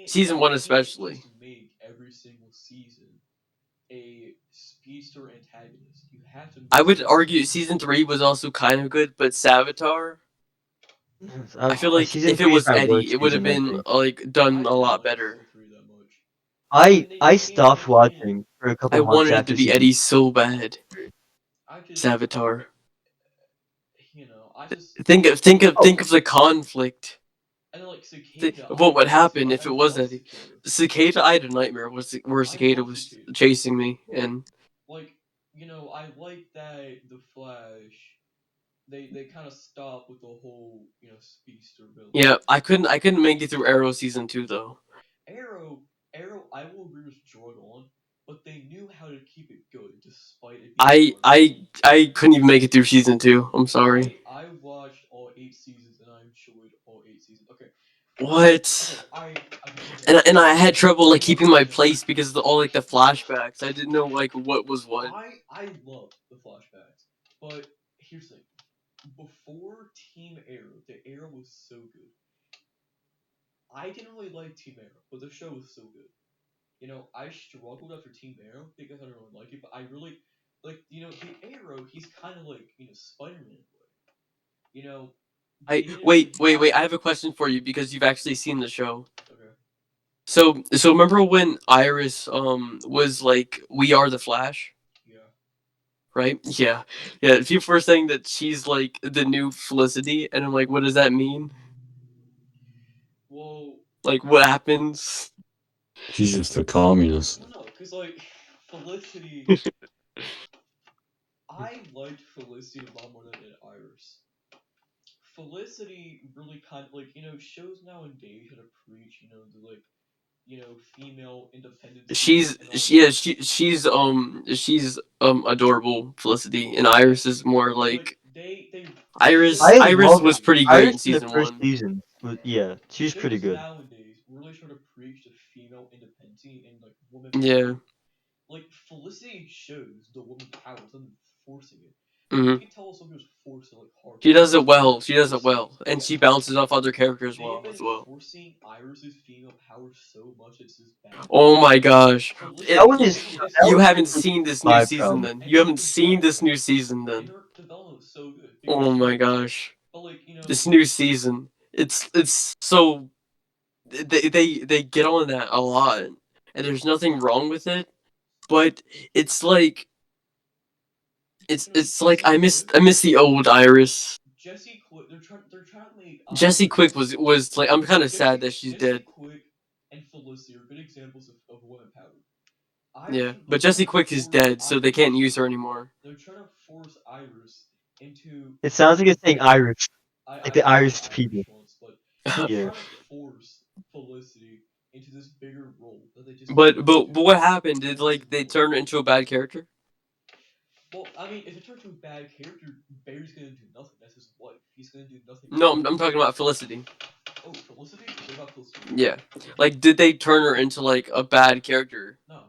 Season 1 especially. Just make every single season a speedster antagonist. You have to. I would argue season 3 was also kind of good, but Savitar, I feel like Season if it 3 is was my Eddie, worst it would have season, I been think. like done a lot Like better. season 3 that much. I stopped watching for a couple I months wanted it to after be season Eddie so bad. 3. I just Savitar. I just Oh, Think of the conflict. and then like Cicada. What would happen if I it was love Eddie? Cicada. Cicada, I had a nightmare where I Cicada love was Cicada. chasing me, and Like I like that the Flash. They kind of stop with the whole speedster villain. yeah, I couldn't make it through Arrow season 2 though. Arrow, I will agree was drug on, but they knew how to keep it good despite it being I couldn't even make it through season 2. I'm sorry. I watched all 8 seasons and I enjoyed all 8 seasons. Okay. What? And I had trouble like keeping my place because of all like the flashbacks. I didn't know like what was what. I loved the flashbacks, but here's the thing: before Team Arrow, the Arrow was so good. I didn't really like Team Arrow, but the show was so good. I struggled after Team Arrow because I didn't really like it, but I really like the Arrow. He's kind of like Spider-Man in a way. They didn't Wait, really wait. I have a question for you because you've actually seen the show. Okay. So remember when Iris was like, "We are the Flash," Yeah. right? Yeah, yeah. People were saying that she's like the new Felicity, and I'm like, what does that mean? Well, Like, what happens? She's just a communist. well, no, because like Felicity, I liked Felicity a lot more than I did Iris. Felicity really kind of like shows nowadays how to preach the like female independence and all that. She's adorable Felicity, and Iris is more like they Iris. I shows Iris loved was nowadays pretty great Iris in in the season first 1. season. Yeah, she's pretty shows good. nowadays really try to preach to female independence and like woman Yeah. power. Like Felicity shows the woman power, something forcing it. Hmm. You can tell somebody was forced to like hardcore. She does it well. She does This it well, season. and Yeah. she bounces off other characters They've well been as well. forcing Iris's female power so much it's just bad. Oh my gosh! That was You that haven't was seen this new my season problem. then. You haven't seen this new season And then. her development was so good. Oh my gosh! But like This new season, it's so they get on that a lot, and there's nothing wrong with it. But it's like it's like I miss the old Iris. Jesse Quick. They're trying to make Jesse Quick was like, I'm kind of sad that she's Jesse dead. Quick and Felicity are good examples of women power. Yeah, but Jesse Quick is dead, so they can't use her anymore. They're trying to force Iris into. It sounds like it's saying Irish, like the Irish Irish people. once, but they're Yeah. trying to force Felicity into this bigger role that they just. But what happened? Did like they turn her into a bad character? Well, I mean, if it turns to a bad character, Barry's gonna do nothing. That's his wife. He's gonna do nothing. No, I'm talking about Felicity. Oh, Felicity? What about Felicity? Yeah, like did they turn her into like a bad character? No.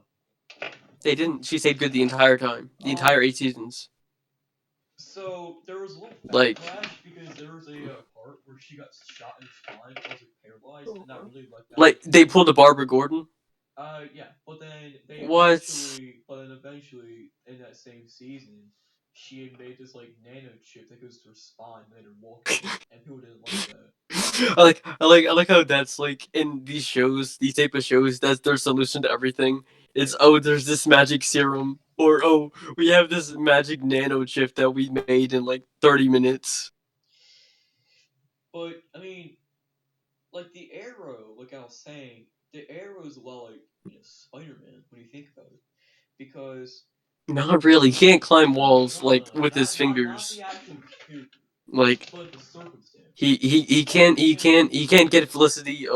They didn't. She stayed good the entire time, the entire 8 seasons. So there was a little Like- backlash because there was a part where she got shot in the spine, and was like paralyzed, and that really let that. Like they pulled a Barbara Gordon. Yeah, but then What? eventually in that same season, she had made this like nano chip that goes to her spine and made her walk again, and people didn't like that. I like how that's like in these shows, these type of shows, that's their solution to everything. It's Yeah. there's this magic serum, or we have this magic nano chip that we made in like 30 minutes. But I mean, like the arrow, like I was saying, the arrow is a lot like Spider-Man when you think about it, because Not really. He can't climb walls like no, with his not fingers. the actual character, Like but the circumstance. he can't get Felicity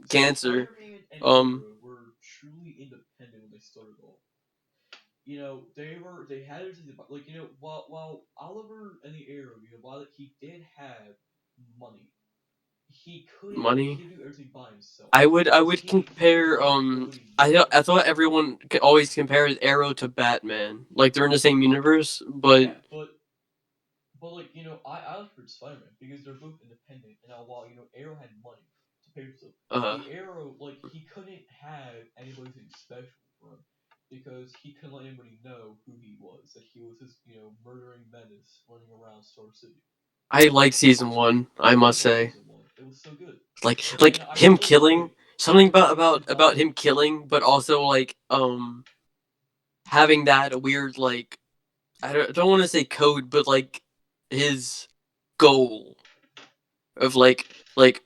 cancer. Spider-Man and Um Arrow were truly independent when they started off. They had everything like while Oliver and the Arrow, while he did have money, he Money. could do everything by himself I because would he didn't compare have nobody near him. I thought everyone always compares Arrow to Batman. Like they're in the same universe, but Yeah, but like I like Spider-Man because they're both independent, and now while Arrow had money to pay for stuff, uh the Arrow like he couldn't have anybody think special for him because he couldn't let anybody know who he was, that he was this murdering menace running around Star City. I like season 1, I I must loved say. season one. It was so good, Like and I him still can't killing, wait. something To about die. him killing, but also like having that weird like don't want to say code, but like his goal of like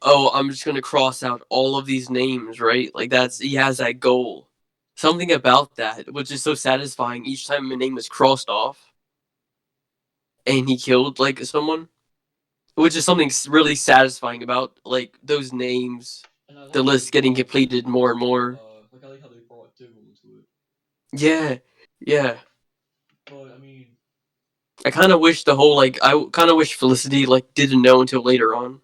I'm just gonna cross out all of these names, right? Like that's he has that goal. Something about that was just so satisfying each time a name was crossed off and he killed like someone, which is something really satisfying about like those names. And I The like how they list getting brought completed more and more. like I like how they brought Diggle into it. Yeah, yeah. But I mean, I kind of wish the whole like I kind of wish Felicity like didn't know until later on.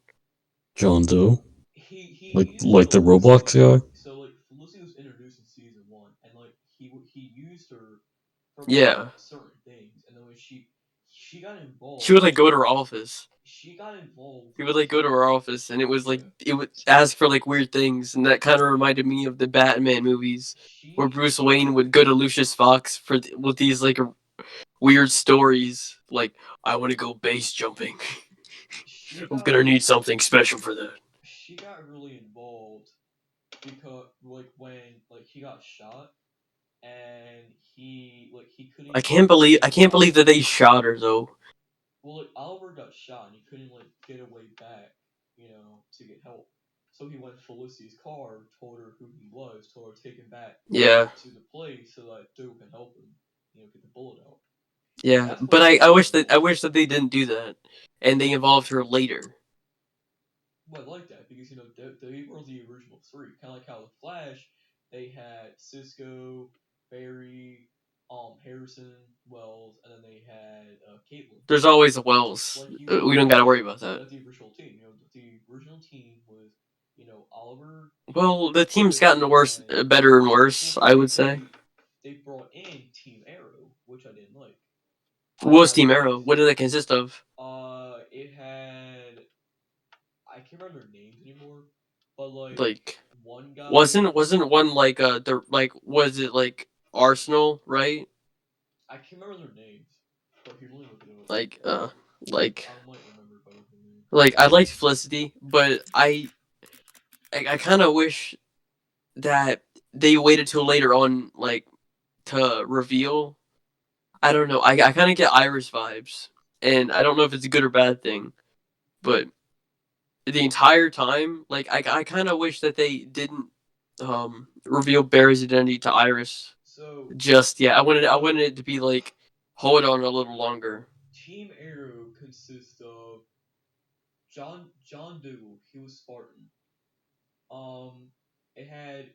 John Doe, he used like the Felicity. Roblox guy. So like Felicity was introduced in season one, and like he used her for like Yeah, certain things, and then when she got she would involved, like go to her office. she got involved He would like go to to her office, and it was like yeah it would ask for like weird things, and that kind of reminded me of the Batman movies, where she Bruce Wayne would go to Lucius Fox for with these like weird stories, like I want to go base jumping. she I'm got gonna need something special for that. she got really involved because like when like he got shot and he couldn't I get can't believe that Oliver. they shot her though. Well, like Oliver got shot and he couldn't like get away back, to get help. So he went to Felicity's car, told her who he was, told her to take him back Yeah, to the place so that Joe can help him, get the bullet out. yeah, That's but when she got I involved. wish that they didn't do that, and they involved her later. Well, I like that because they were the original three, kind of like how the Flash they had Cisco, Barry, Harrison, Wells, and then they had Caitlin. There's always a Wells. Like We don't gotta worry about that. that's the original team. The original team was Oliver, Well, the team's gotten Cisco, worse, and better and well, worse. no, I would say. they brought in Team Arrow, which I didn't like. What was I Team Arrow? What did it consist of? it had I can't remember their names anymore, but like Like, one guy wasn't one like the like was it like Arsenal, right? I can't remember their names, but people look it up. Like like I might remember both of them. I liked Felicity, but I kind of wish that they waited till later on like to reveal. I don't know. I kind of get Iris vibes, and I don't know if it's a good or bad thing, but the entire time, like I kind of wish that they didn't reveal Barry's identity to Iris So just yet. I wanted it to be like hold on a little longer. Team Arrow consists of John Dougal. He was Spartan. Um, it had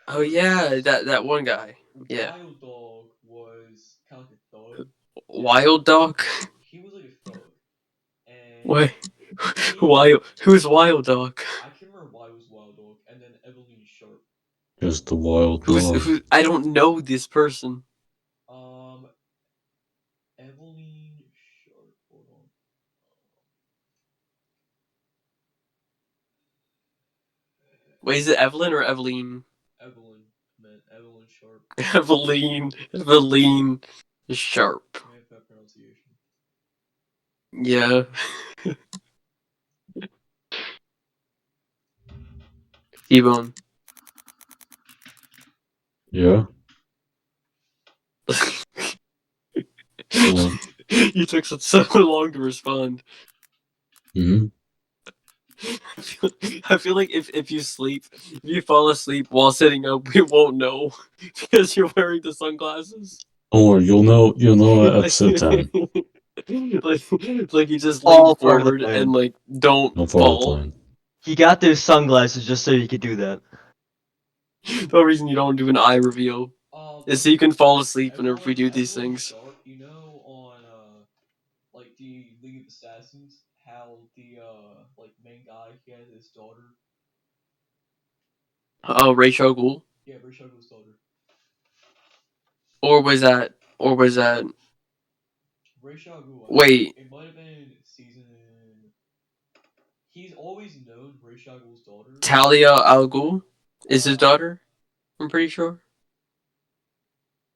Oh yeah, Perseus. that one guy. Yeah, Wild Dog was kind of like a thug, and Wild Dog. he was like a thug. And Wait, Caitlin, Who's Wild Dog? I can't remember why it was Wild Dog, and then Evelyn Sharp. Just the wild dog. Who? I don't know this person. Um, Evelyn Sharp. Hold on. Wait, is it Evelyn or Eveline? Evelyn. meant Evelyn Sharp. Eveline Sharp. I have that pronunciation. Yeah. T-Bone. Yeah. What? You took so long to respond. Hmm. I feel like if you fall asleep while sitting up, we won't know because you're wearing the sunglasses. Or you'll know at episode 10. like you just lean All part of the forward plan. and like don't No part of the fall. plan. He got those sunglasses just so he could do that. The reason you don't do an eye reveal is so you can fall asleep whenever we do these Evelyn things. Sharp, you know, on like the League of Assassins, how the like main guy, he has his daughter. Oh, Rachel Ghoul, Yeah, Rachel Gold's daughter. or was that Rachel Gould. Wait. It might have been season. He's always known Rachel Gould's daughter. Talia al Ghul is his daughter? I'm pretty sure.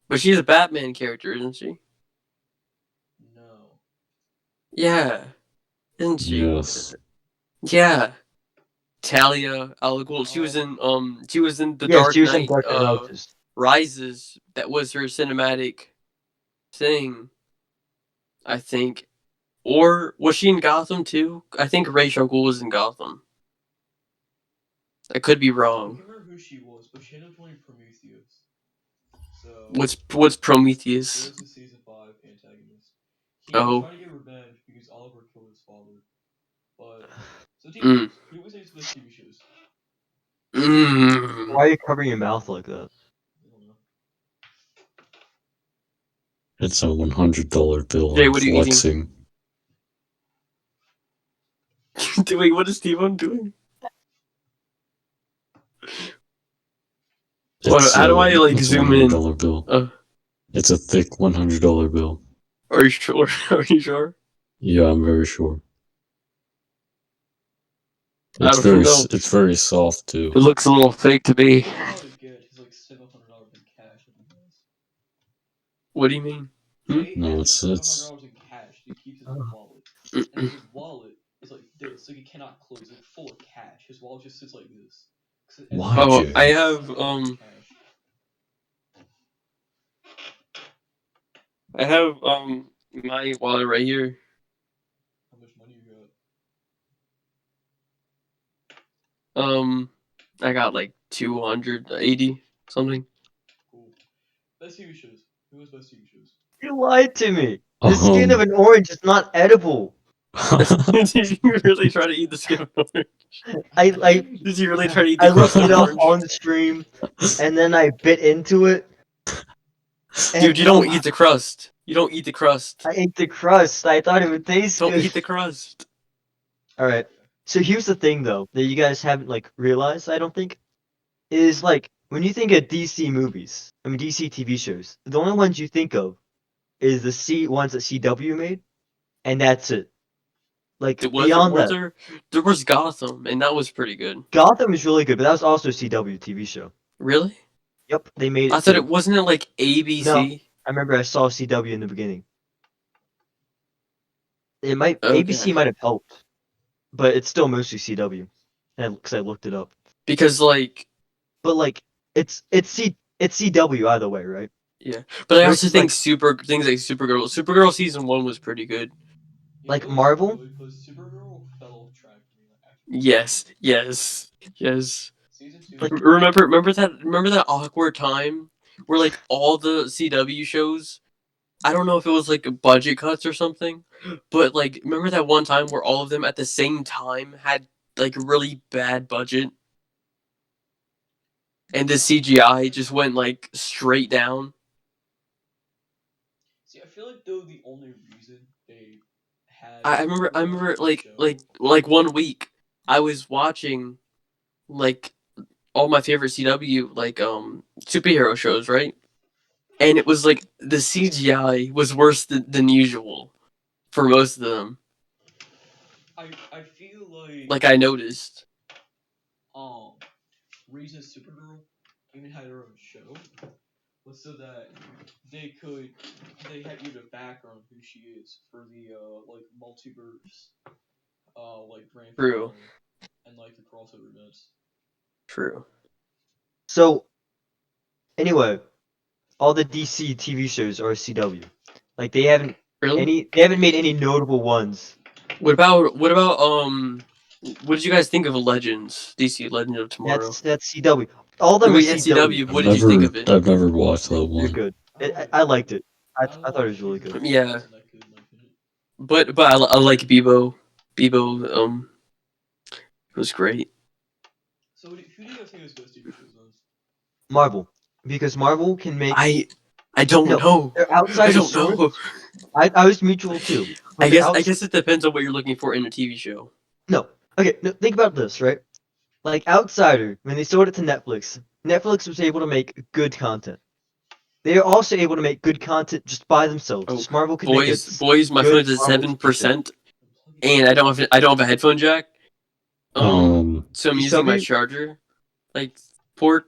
But she's a Batman character, isn't she? No. Yeah. Isn't she? Yes. Yeah. Talia al Ghul. She was in The Yes, Dark she was in Knight Dark Knight Rises. Rises. That was her cinematic thing, I think. Or was she in Gotham too? I think Rachel Ghoul was in Gotham. I could be I wrong. can't remember who she was, but she ended up joining Prometheus. So. What's Prometheus? There's the season 5 antagonist. He Oh. was trying to get revenge because Oliver killed his father. But so TV shows. Who was into the TV shows? Why are you covering your mouth like that? I don't know. It's a $100 bill. Jay, I'm what are you eating? flexing. Wait, what is T-Bone doing? How do I like It's a zoom in? $100 bill. It's a thick $100 bill. Are you sure? Are you sure? Yeah, I'm very sure. I It's don't know. it's very soft too. It looks a little fake to me. He's allowed to get his like $700 in cash if he wants. What do you mean? Jay No, has it's $700 in cash. He keeps it in his wallet, and his wallet is like this, so he cannot close. It's like full of cash. His wallet just sits like this. Why, Oh, Jay? I have cash. my wallet right here. How much money you got? I got like 280 something. Cool. Best TV shows. Who has best TV shows? You lied to me. The skin of an orange is not edible. Did you really try to eat the skin of an orange? Did you really try to eat the I looked crust of it an up orange? on the stream, and then I bit into it. Dude, you don't eat the crust. You don't eat the crust. I ate the crust. I thought it would taste Don't good. eat the crust. Alright. So here's the thing, though, that you guys haven't, like, realized, I don't think, is, like, when you think of DC movies, I mean, DC TV shows, the only ones you think of is the ones that CW made, and that's it. Like, beyond that, There was Gotham, and that was pretty good. Gotham is really good, but that was also a CW TV show. Really? Yep, they made it. I thought it wasn't it like ABC. No, I remember I saw CW in the beginning. It might ABC might have helped, but it's still mostly CW, because I looked it up. Because like, but like it's CW either way, right? Yeah, but I also think things like Supergirl season 1 was pretty good. Like Marvel. Supergirl fell off track for me. Yes. Season 2. Like, remember that awkward time where like all the CW shows, I don't know if it was like budget cuts or something, but like remember that one time where all of them at the same time had like really bad budget, and the CGI just went like straight down. See, I feel like though the only reason they had I remember like 1 week I was watching like all my favorite CW like superhero shows, right? And it was like the CGI was worse than usual for most of them. I feel like I noticed. Reason Supergirl even had their own show, was so that they had you the background who she is for the like multiverse like grand True. finale and like the crossover events. True. So anyway, all the DC TV shows are CW. Like they haven't Really? made any notable ones. What about what did you guys think of Legends? DC Legends of Tomorrow. That's CW. All of them are Wait, CW. CW. What did you think of it? I've never watched that They're one. good. I I liked it. I love thought it was really good. every Yeah. season I could, in my opinion. But I like Bebo. Bebo was great. So who do you guys think is best TV shows then? Marvel, because Marvel can make. I don't No, know. they're I outside of don't source. know. I was mutual too. But I they're guess it depends on what you're looking for in a TV show. No. Okay, no, think about this, right? Like Outsider, when they sold it to Netflix, Netflix was able to make good content. They are also able to make good content just by themselves. Oh, Just Marvel can make it. boys, my good phone is at Marvel TV show. 7%, and I don't have a headphone jack. So I'm You using my submit- charger, like port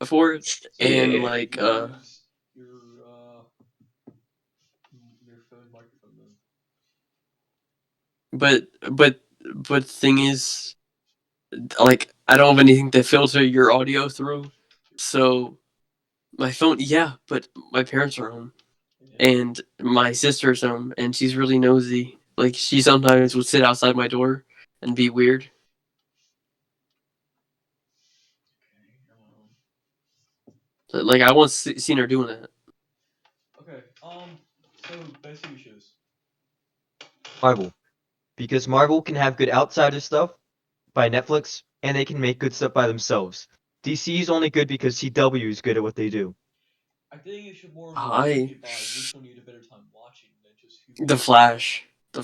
for it, and Yeah. like Use your phone microphone then. but the thing is, like I don't have anything to filter your audio through, so my phone, yeah, but my parents are home Yeah. and my sister's home, and she's really nosy. Like she sometimes would sit outside my door and be weird. Okay. Like I once seen her doing that. Okay. So best TV shows. Marvel, because Marvel can have good Outsider stuff by Netflix, and they can make good stuff by themselves. DC is only good because CW is good at what they do. I think it should more I- be by which one you had a better time watching than just who. The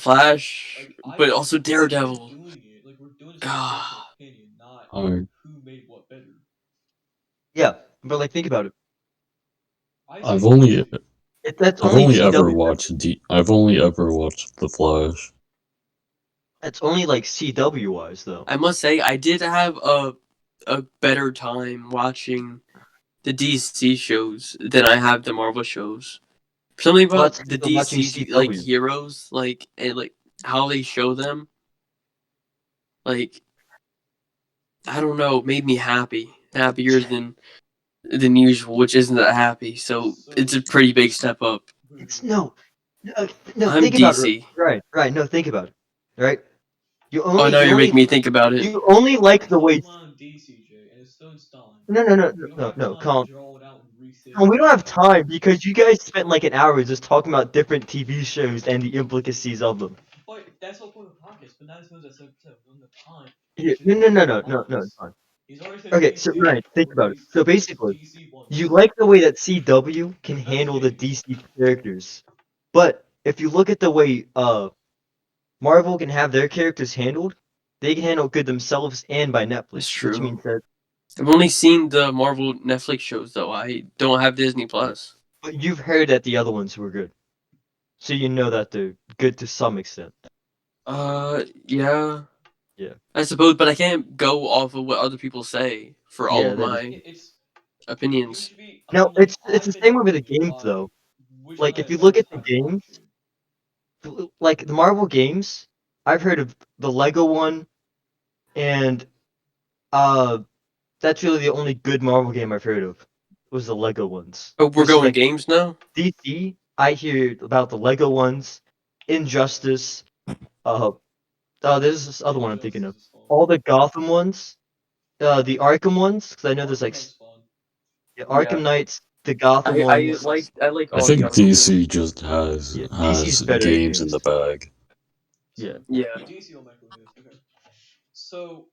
Flash, Like, but also we're Daredevil. doing it. Like we're doing this God. personal opinion, not I- who made what better. Yeah, but like think about it. I've only That's I've only only ever CW. watched I've only ever watched The Flash. That's only like CW wise though. I must say I did have a better time watching the DC shows than I have the Marvel shows. Something Well, about that's the because I'm watching DC like CW. heroes, like and like how they show them, like I don't know, made me happier than usual, which isn't that happy. So it's a pretty big step up. It's no, no. I'm Think about it. DC. Right. No, think about it. Right. Oh, now you're making me think about it. You only like the way. DCJ and it's Stone Stein. No. We don't have Colin. time to draw it out and research. Colin, we don't have time because you guys spent like an hour just talking about different TV shows and the implicacies of them. But that's the point of the podcast. But that's what I said. We don't have time. Yeah, no. It's fine. He's already said Okay, DC, so Ryan, think about it. DC So basically, DC won. you like the way that CW can handle the DC characters, but if you look at the way Marvel can have their characters handled, they can handle good themselves and by Netflix. That's true. Which means that. I've only seen the Marvel Netflix shows though. I don't have Disney Plus. But you've heard that the other ones were good, so you know that they're good to some extent. Yeah. Yeah. I suppose, but I can't go off of what other people say for all Yeah, of that my It's opinions. No, it's the same way with the games though. Like if you look at the games, like the Marvel games, I've heard of the Lego one, and that's really the only good Marvel game I've heard of. Was the Lego ones. Oh, we're Versus, going like, games now? DC, I hear about the Lego ones, Injustice. There's this other one I'm thinking of. All the Gotham ones, the Arkham ones, because I know there's like Arkham Knights, the Gotham ones. I like I all think the other DC just has Yeah, DC's has better games in games. the bag. Yeah. Yeah. DC will make a list. Okay. So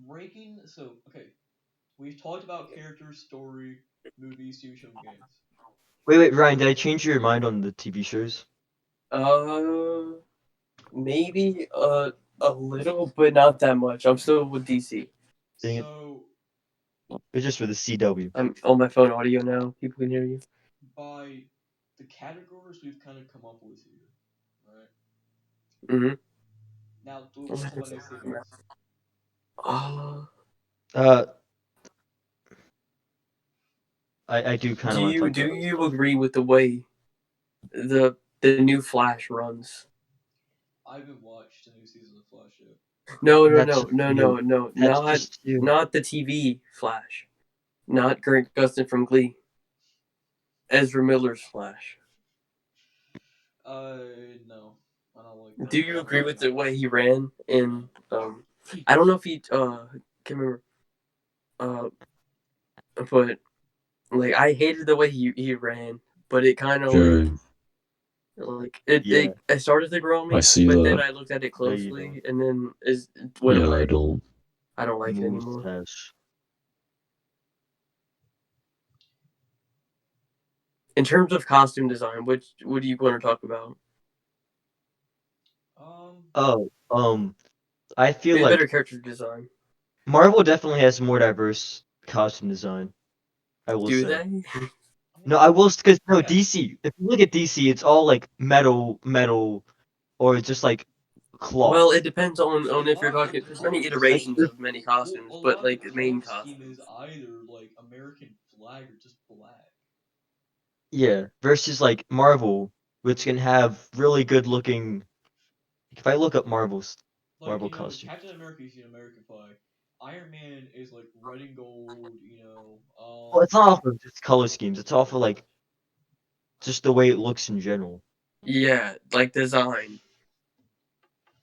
ranking. So okay, we've talked about characters, story, movies, TV show, and games. Wait, Ryan, did I change your mind on the TV shows? Maybe a little, but not that much. I'm still with DC. Dang it. So It's just for the CW. I'm on my phone audio now. People can hear you. by the categories we've kind of come up with here, right? Mm-hmm. Now, do we want to say this? Uh, Uh, I do kind of Do want to you talk do about it. you agree with the way the new Flash runs? I haven't watched a new season of Flash yet. No, That's just new. That's not just new. not the TV Flash, not Grant Gustin from Glee. Ezra Miller's Flash. No, I don't like that. Do you agree with the way he ran in? I don't know if he can remember. But like I hated the way he ran, but it kind of Jerry, like Yeah. it started to grow on me, I see but that. then I looked at it No, you closely, and then it went Yeah, away. I don't. I don't like it anymore. Mustache. In terms of costume design, what do you want to talk about? Oh, I feel Maybe better like character design. Marvel definitely has more diverse costume design. I will Do say. they? No, I will because no Yeah. DC. If you look at DC, it's all like metal, or just like cloth. Well, it depends on if you're talking. There's many iterations there's- of many costumes, Well, a but lot like of the the main color scheme costumes. is either like American flag or just black. Yeah, versus like Marvel, which can have really good looking. If I look up Like, Marvel you know, costume, Captain America is the American flag. Iron Man is like red and gold. You know, well, it's not off of just color schemes. It's off of like just the way it looks in general. Yeah, like design.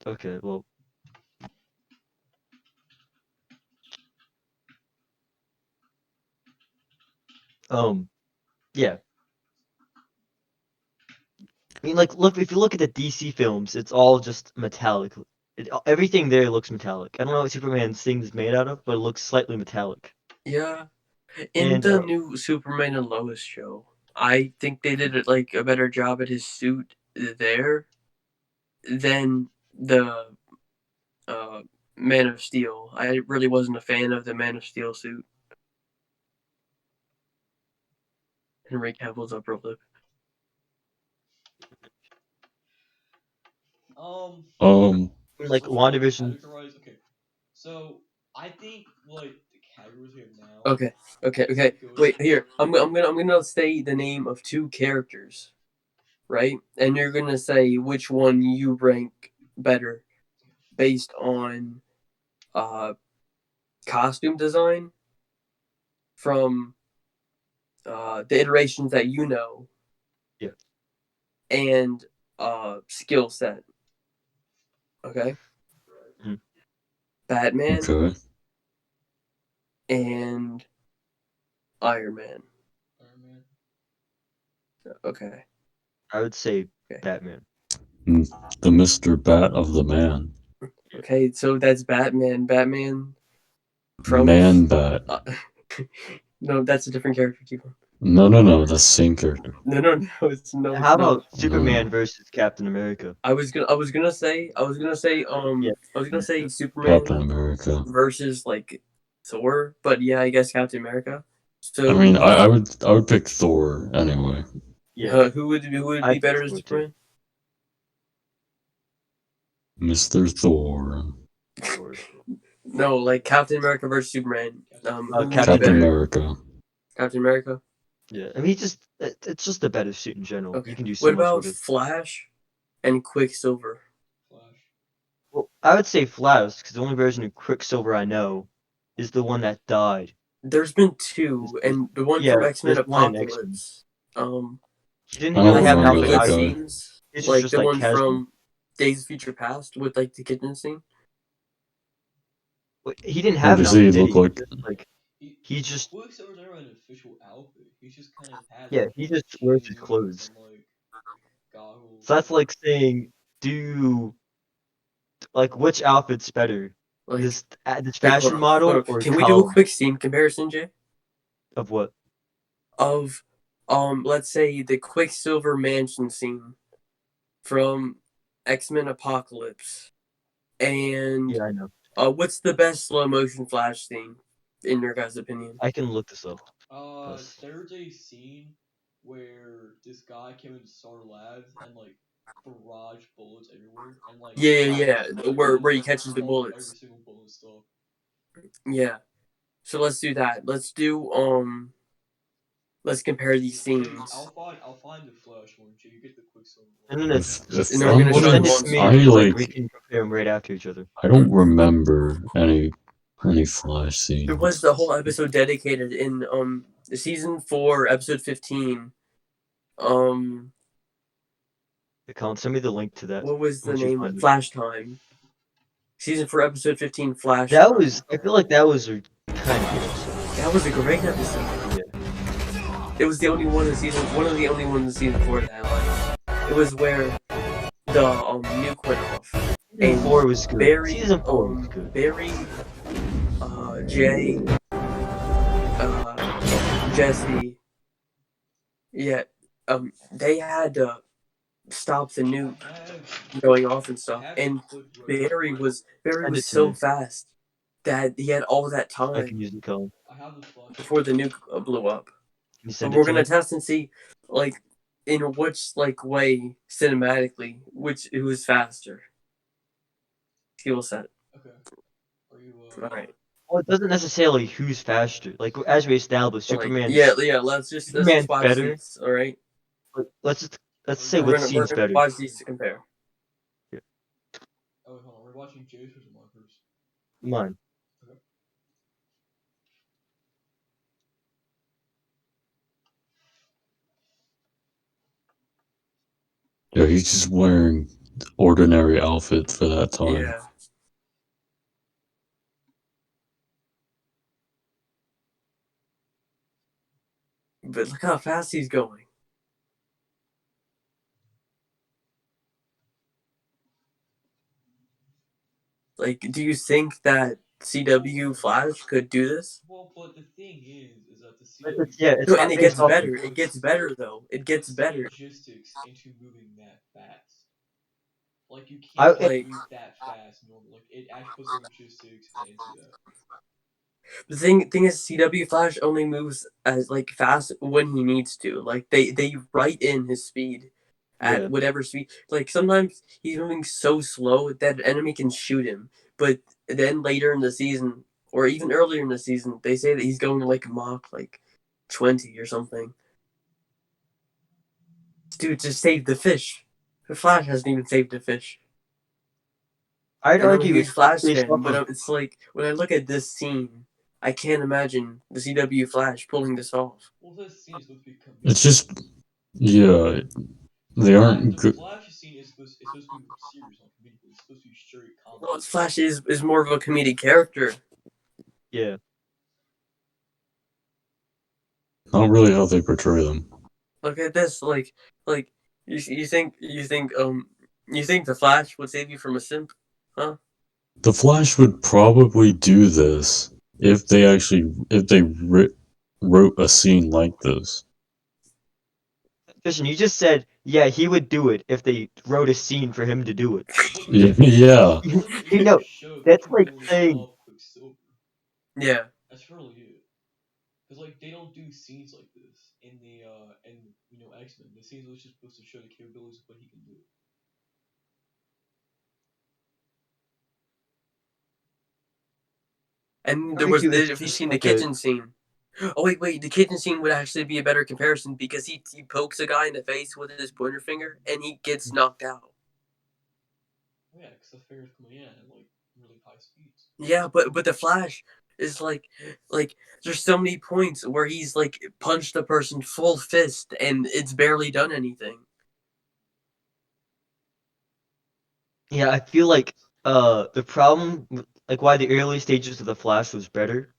Okay, well, yeah. I mean, like, look if you look at the DC films, it's all just metallic. Everything there looks metallic. I don't know what Superman's thing is made out of, but it looks slightly metallic. Yeah, in And the new Superman and Lois show, I think they did like a better job at his suit there than the uh, Man of Steel. I really wasn't a fan of the Man of Steel suit. Henry Cavill's upper lip. Um, like So should I WandaVision, categorize? Okay, so I think like the categories we have now. Okay. Goes Wait, here. I'm gonna say the name of two characters, right? And you're gonna say which one you rank better based on uh costume design from the iterations that you know yeah. and skill set. Okay, Mhm. Batman okay. and Iron Man. Iron Man. Okay. I would say Okay. Batman. The Mr. Bat of the Man. Okay. So that's Batman. Batman from Man Bat. no, that's a different character. Too. No, that's the same character. No. It's no. How It's not. about Superman versus Captain America? I was gonna say Yeah. Superman Captain America. versus like Thor, but yeah, I guess Captain America. I So mean, I would pick Thor anyway. Yeah. who would I be better think as so, too. Superman? Mr. Thor. Or- No, like Captain America versus Superman. Who would be Captain better? America. Captain America. Yeah. I mean, it's just a better suit in general. Okay. You can do so What much about with it. Flash and Quicksilver? Flash. Well, I would say Flash because the only version of Quicksilver I know is the one that died. There's been two, and the one Yeah, from X-Men there's one in X-Men. Apocalypse. He didn't I really don't have remember any that good guy. scenes, This is like just the like one casual. from Days of Future Past with like the kitchen scene. He didn't Or have an does he outfit, did look he? like? Like he just Quicksilver's never an official outfit. He just kind of had. yeah, Like, he just wears his chains clothes. and like goggles. So that's like saying, which outfit's better, Like, this wait, fashion model or Can we do a Colin? quick scene comparison, Jay? Of what? Of let's say the Quicksilver mansion scene from X-Men Apocalypse, and Yeah, I know. what's the best slow motion Flash scene in your guys' opinion? I can look this up. Plus. There's a scene where this guy came into Star Labs and like barrage bullets everywhere and like Yeah. Where he like, catches the called every bullets. single bullet stuff. Yeah. So let's do that. Let's do Let's compare these Jay, scenes. I'll find the Flash one. Jay, you get the Quicksilver And one. then If And then we're gonna show send them it on to me. I screen. Like like, we can compare them right after each other. I don't remember any Flash scenes. There was the whole episode dedicated in season 4, episode 15. Colin, send me the link to that. What was the once you name? find it. Flash Time. Season 4, episode 15. Flash. That Time. was. I feel like that was a kind of good episode. That was a great episode. Yeah. It was the only one in season. One of the only ones in season 4 that I liked. It was where the nuke went off. Season 4 was good. Barry, Season 4 was good. Barry, Jay, Jesse. Yeah, they had to stop the nuke going off and stuff. And Barry was so fast that he had all that I time can use it, Colin. before the nuke blew up. Can you So send we're it to gonna me? test and see, like, in which way cinematically, who was faster. Skill set. Okay. Are you? All right. Well, it doesn't necessarily who's faster. Like as we established, Superman. Yeah. Let's just watch better. these. All right. Let's say We're what gonna scene's better. watch these to compare. Oh wait, hold on. We're watching Jace or mine first? Mine. Okay. Yeah, he's just wearing ordinary outfit for that time. Yeah. But look how fast he's going. Like, do you think that CW Flash could do this? Well, but the thing is that the It's, CW. yeah, it's No, not and it based gets off better. of- It gets better though. It gets better. Logistics into moving that fast. Like you I- can't move that fast normally. Like it actually puts logistics into that. The thing is, CW Flash only moves as like fast when he needs to. Like they write in his speed at Yeah. whatever speed. Like sometimes he's moving so slow that an enemy can shoot him. But then later in the season, or even earlier in the season, they say that he's going like Mach 20 or something. Dude, just save the fish. The Flash hasn't even saved a fish. I'd And I'm a argue huge it's Flash based fan, off but of- it's like when I look at this scene, I can't imagine the CW Flash pulling this off. Well, this scene is supposed to be comedic. It's just, yeah, they aren't The good. Flash scene is supposed to be more serious, not comedic. It's supposed to be straight comedy. Well, Flash is more of a comedic character. Yeah. Not really how they portray them. Look at this, like you think the Flash would save you from a simp, huh? The Flash would probably do this if they wrote a scene like this. Christian, you just said, yeah, he would do it if they wrote a scene for him to do it. Yeah. You know, that's like saying- Yeah. That's really it. Because like they don't do scenes like this in the X-Men. The scenes are just supposed to show the capabilities of what he can do. And If if you've seen the kitchen scene. Oh wait, the kitchen scene would actually be a better comparison because he pokes a guy in the face with his pointer finger and he gets knocked out. Oh, yeah, because the finger's coming in at like really high speeds. Yeah, but the Flash is like there's so many points where he's like punched a person full fist and it's barely done anything. Yeah, I feel like the problem, like why the early stages of the Flash was better,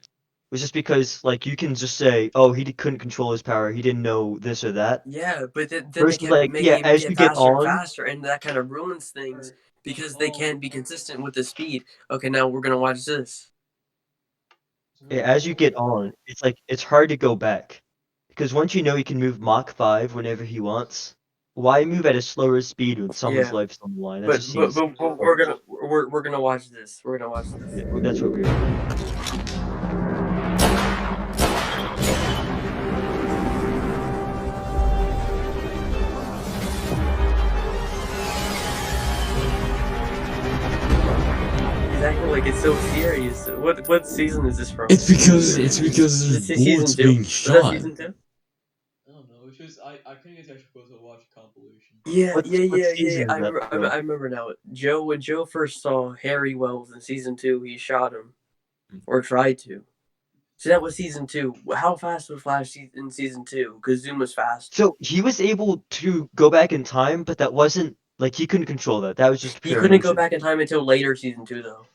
was just because like you can just say, oh, he couldn't control his power, he didn't know this or that. Yeah, but then they Versus, kept like, making yeah, him as get you get faster and on- faster, and that kind of ruins things because they can't be consistent with the speed. Okay, now we're gonna watch this. Yeah, as you get on, it's like it's hard to go back, because once you know he can move Mach 5 whenever he wants, why move at a slower speed when someone's Yeah. life's on the line? That But, just but, seems. but we're gonna watch this. We're gonna watch this. Yeah, that's what we're doing. Exactly, like it's so serious. What season is this from? It's because Is there's this season bullets 2? being Was that shot. season 2? because I couldn't get to actually go to watch a compilation. Yeah, What yeah, yeah, season yeah. is that, though? I remember now. Joe, when Joe first saw Harry Wells in season 2, he shot him or tried to. So that was season 2. How fast was Flash in season 2? Because Zoom was fast. So he was able to go back in time, but that wasn't like he couldn't control that. That was just He pure couldn't go emotion. back in time until later season 2, though.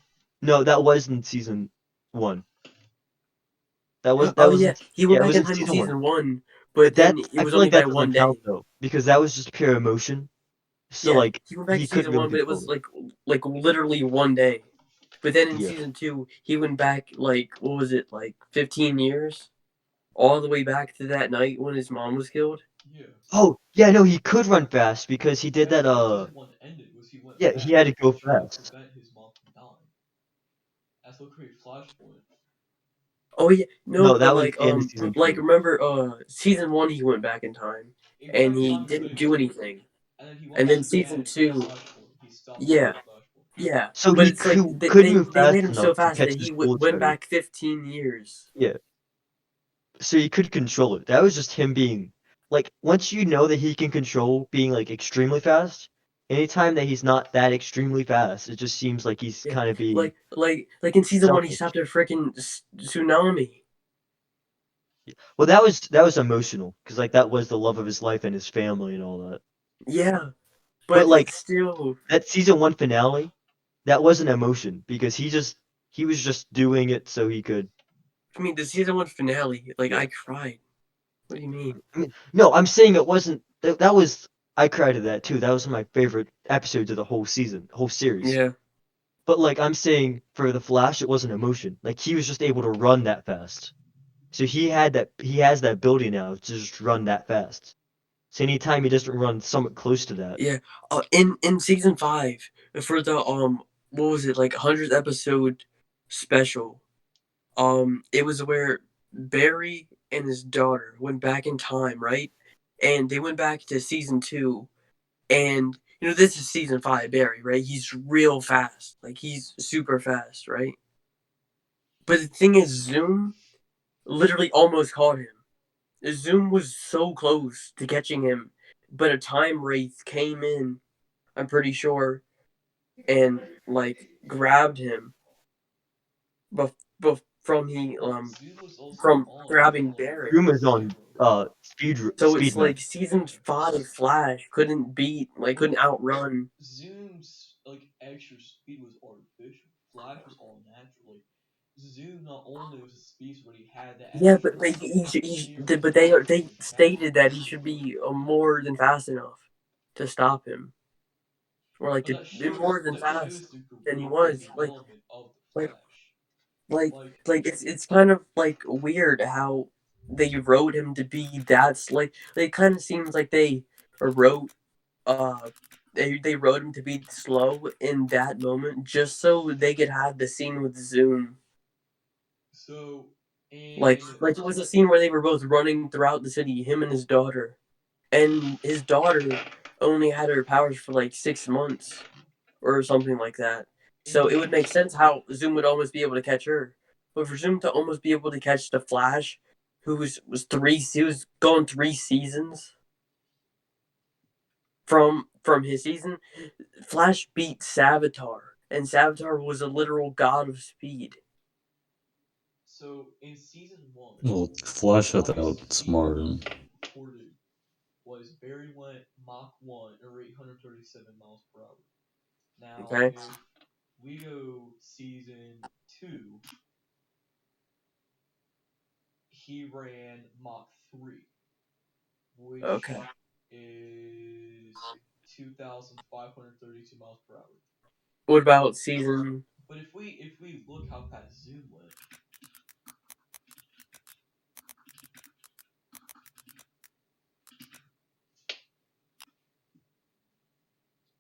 No, that was in season 1. That was Oh in, yeah, he yeah, went it back was in in time in season 1. season 1, But but that then it I was feel only like by that one doesn't day. count though, because that was just pure emotion. So Yeah, like he went back he to season couldn't really 1, but it control was it. like literally one day. But then in Yeah. season 2, he went back like what was it, like 15 years, all the way back to that night when his mom was killed. Yeah. Oh yeah, no, he could run fast because he did that. That's how season 1 ended. Was he went Yeah, back he had to go trying to fast. prevent his mom from dying. That's what created Flashpoint. Oh yeah, no, No, but that was the end of season like 2. remember season 1 he went back in time He went and back in he time for didn't Vegas, do anything. and then he went And then back season again for 2, Flashpoint. He stopped yeah, for Flashpoint. yeah. So But he it's like could move they fast made him so enough to fast catch that his he bullets went better. back 15 years. Yeah. So he could control it. That was just him being like once you know that he can control being like extremely fast, anytime that he's not that extremely fast, it just seems like he's Yeah, kind of being like in season 1 he selfish. stopped a freaking tsunami. Well, that was emotional because like that was the love of his life and his family and all that. Yeah, But but like it's still. that season 1 finale, that wasn't emotion because he was just doing it so he could. I mean, the season 1 finale, like Yeah. I cried. What do you mean? I mean, no, I'm saying it wasn't. That was I cried at that too. That was my favorite episodes of the whole season, whole series. Yeah, But like I'm saying for the Flash, it wasn't emotion. Like he was just able to run that fast. So he has that ability now to just run that fast. So anytime he doesn't run somewhat close to that. yeah. In season 5 for the what was it, like 100th episode special? It was where Barry and his daughter went back in time, right? And they went back to season 2, and this is season 5 Barry, right? He's real fast, like he's super fast, right? But the thing is, Zoom literally almost caught him. Zoom was so close to catching him, but a time wraith came in, I'm pretty sure, and like grabbed him from he Zoom was also from on grabbing Barry. Zoom is on So it's speed like max. season 5 Flash couldn't outrun. Zoom's like extra speed was artificial. Flash was all natural. Like Zoom not only was a species, but he had that Yeah, extra but near they infinity stated capacity. that he should be more than fast enough to stop him, or like But to be more than that fast shows the than he growth and was. development of the Like Flash. like Like it's kind of like weird how they wrote him to be that like it kind of seems like they wrote uh they wrote him to be slow in that moment just so they could have the scene with Zoom. so like in like it was a scene where they were both running throughout the city, him and his daughter, and his daughter only had her powers for like 6 months or something like that. So it would make sense how Zoom would almost be able to catch her. But for Zoom to almost be able to catch the Flash, who he was gone 3 seasons from his season, Flash beat Savitar, and Savitar was a literal god of speed. in season one, Well, Flash the had to highest speed outsmart him. recorded was Barry went Mach 1 or 837 miles per hour. Now, Okay. if we go season 2, he ran Mach 3, which Okay. is 2,532 miles per hour. What about season? But if we look how fast Zoom went,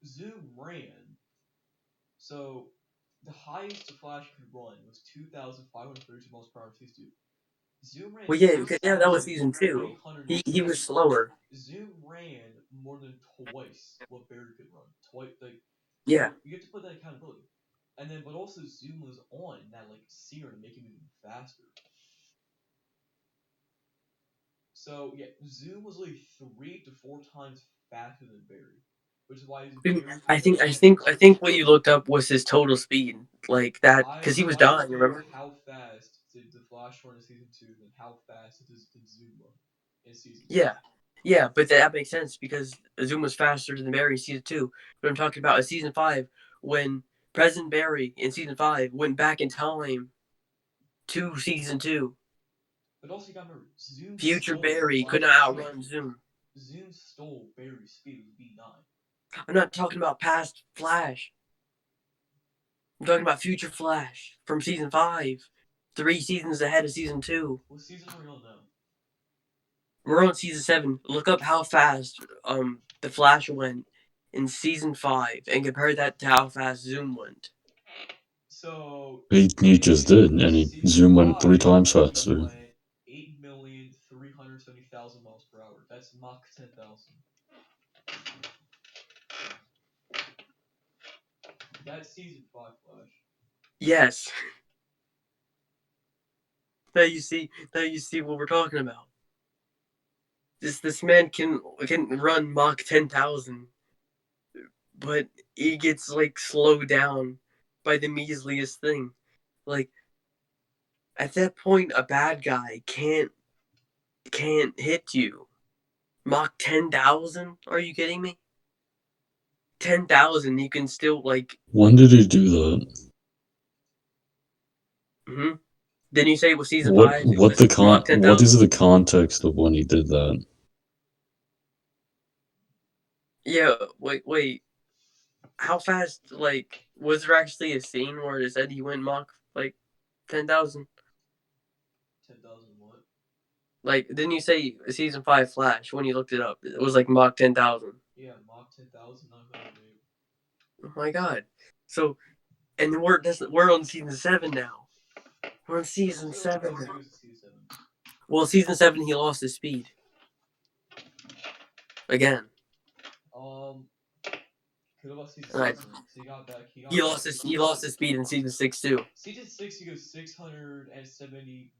Zoom ran. So the highest the Flash could run was 2,532 miles per hour. Zoom ran Well, yeah, that was season 2. He was 6,860. slower. Zoom ran more than twice what Barry could run. Twice, like Yeah. so. You have to put that accountability. And then, but also Zoom was on that like serum to make him even faster. So yeah, Zoom was like 3 to 4 times faster than Barry, which is why he's very I think I fast. think I think what you looked up was his total speed, like that, because he was I dying. compared Remember? how fast did the Flash run in season 2 and how fast did Zoom run in season 2. Yeah, yeah, but that makes sense because Zoom was faster than Barry in season 2. But I'm talking about in season 5 when President Barry in season 5 went back in time to season 2. But also you gotta remember, Zoom Future stole the Barry could not Flash's speed. outrun Zoom. Zoom stole Barry's speed with V9. I'm not talking about past Flash. I'm talking about future Flash from season 5, 3 seasons ahead of season 2. What season are we on now? We're on season 7. Look up how fast the Flash went in season 5 and compare that to how fast Zoom went. So He just did, and he season Zoom went 3 5, times he faster. went 8,370,000 miles per hour. That's Mach 10,000. That's season 5 Flash. Yes. Now you see what we're talking about. This man can run Mach 10,000, but he gets like slowed down by the measliest thing. Like at that point, a bad guy can't hit you. Mach 10,000? Are you kidding me? 10,000, you can still like. When did he do that? Didn't you say it was season What 5? It was Mach what 10,000. is the context of when he did that? Yeah. Wait. How fast? Like, was there actually a scene where it said he went Mach like 10,000? 10,000 what? Like, didn't you say season 5 Flash when you looked it up? It was like Mach 10,000. Yeah, Mach 10,908. Oh my god. So, and we're on season 7 now. We're on season 7 now. Season 7. Well, season 7 he lost his speed again. What about season Right. 6? So he got back. He lost his speed in season 6 too. Season 6, he goes 670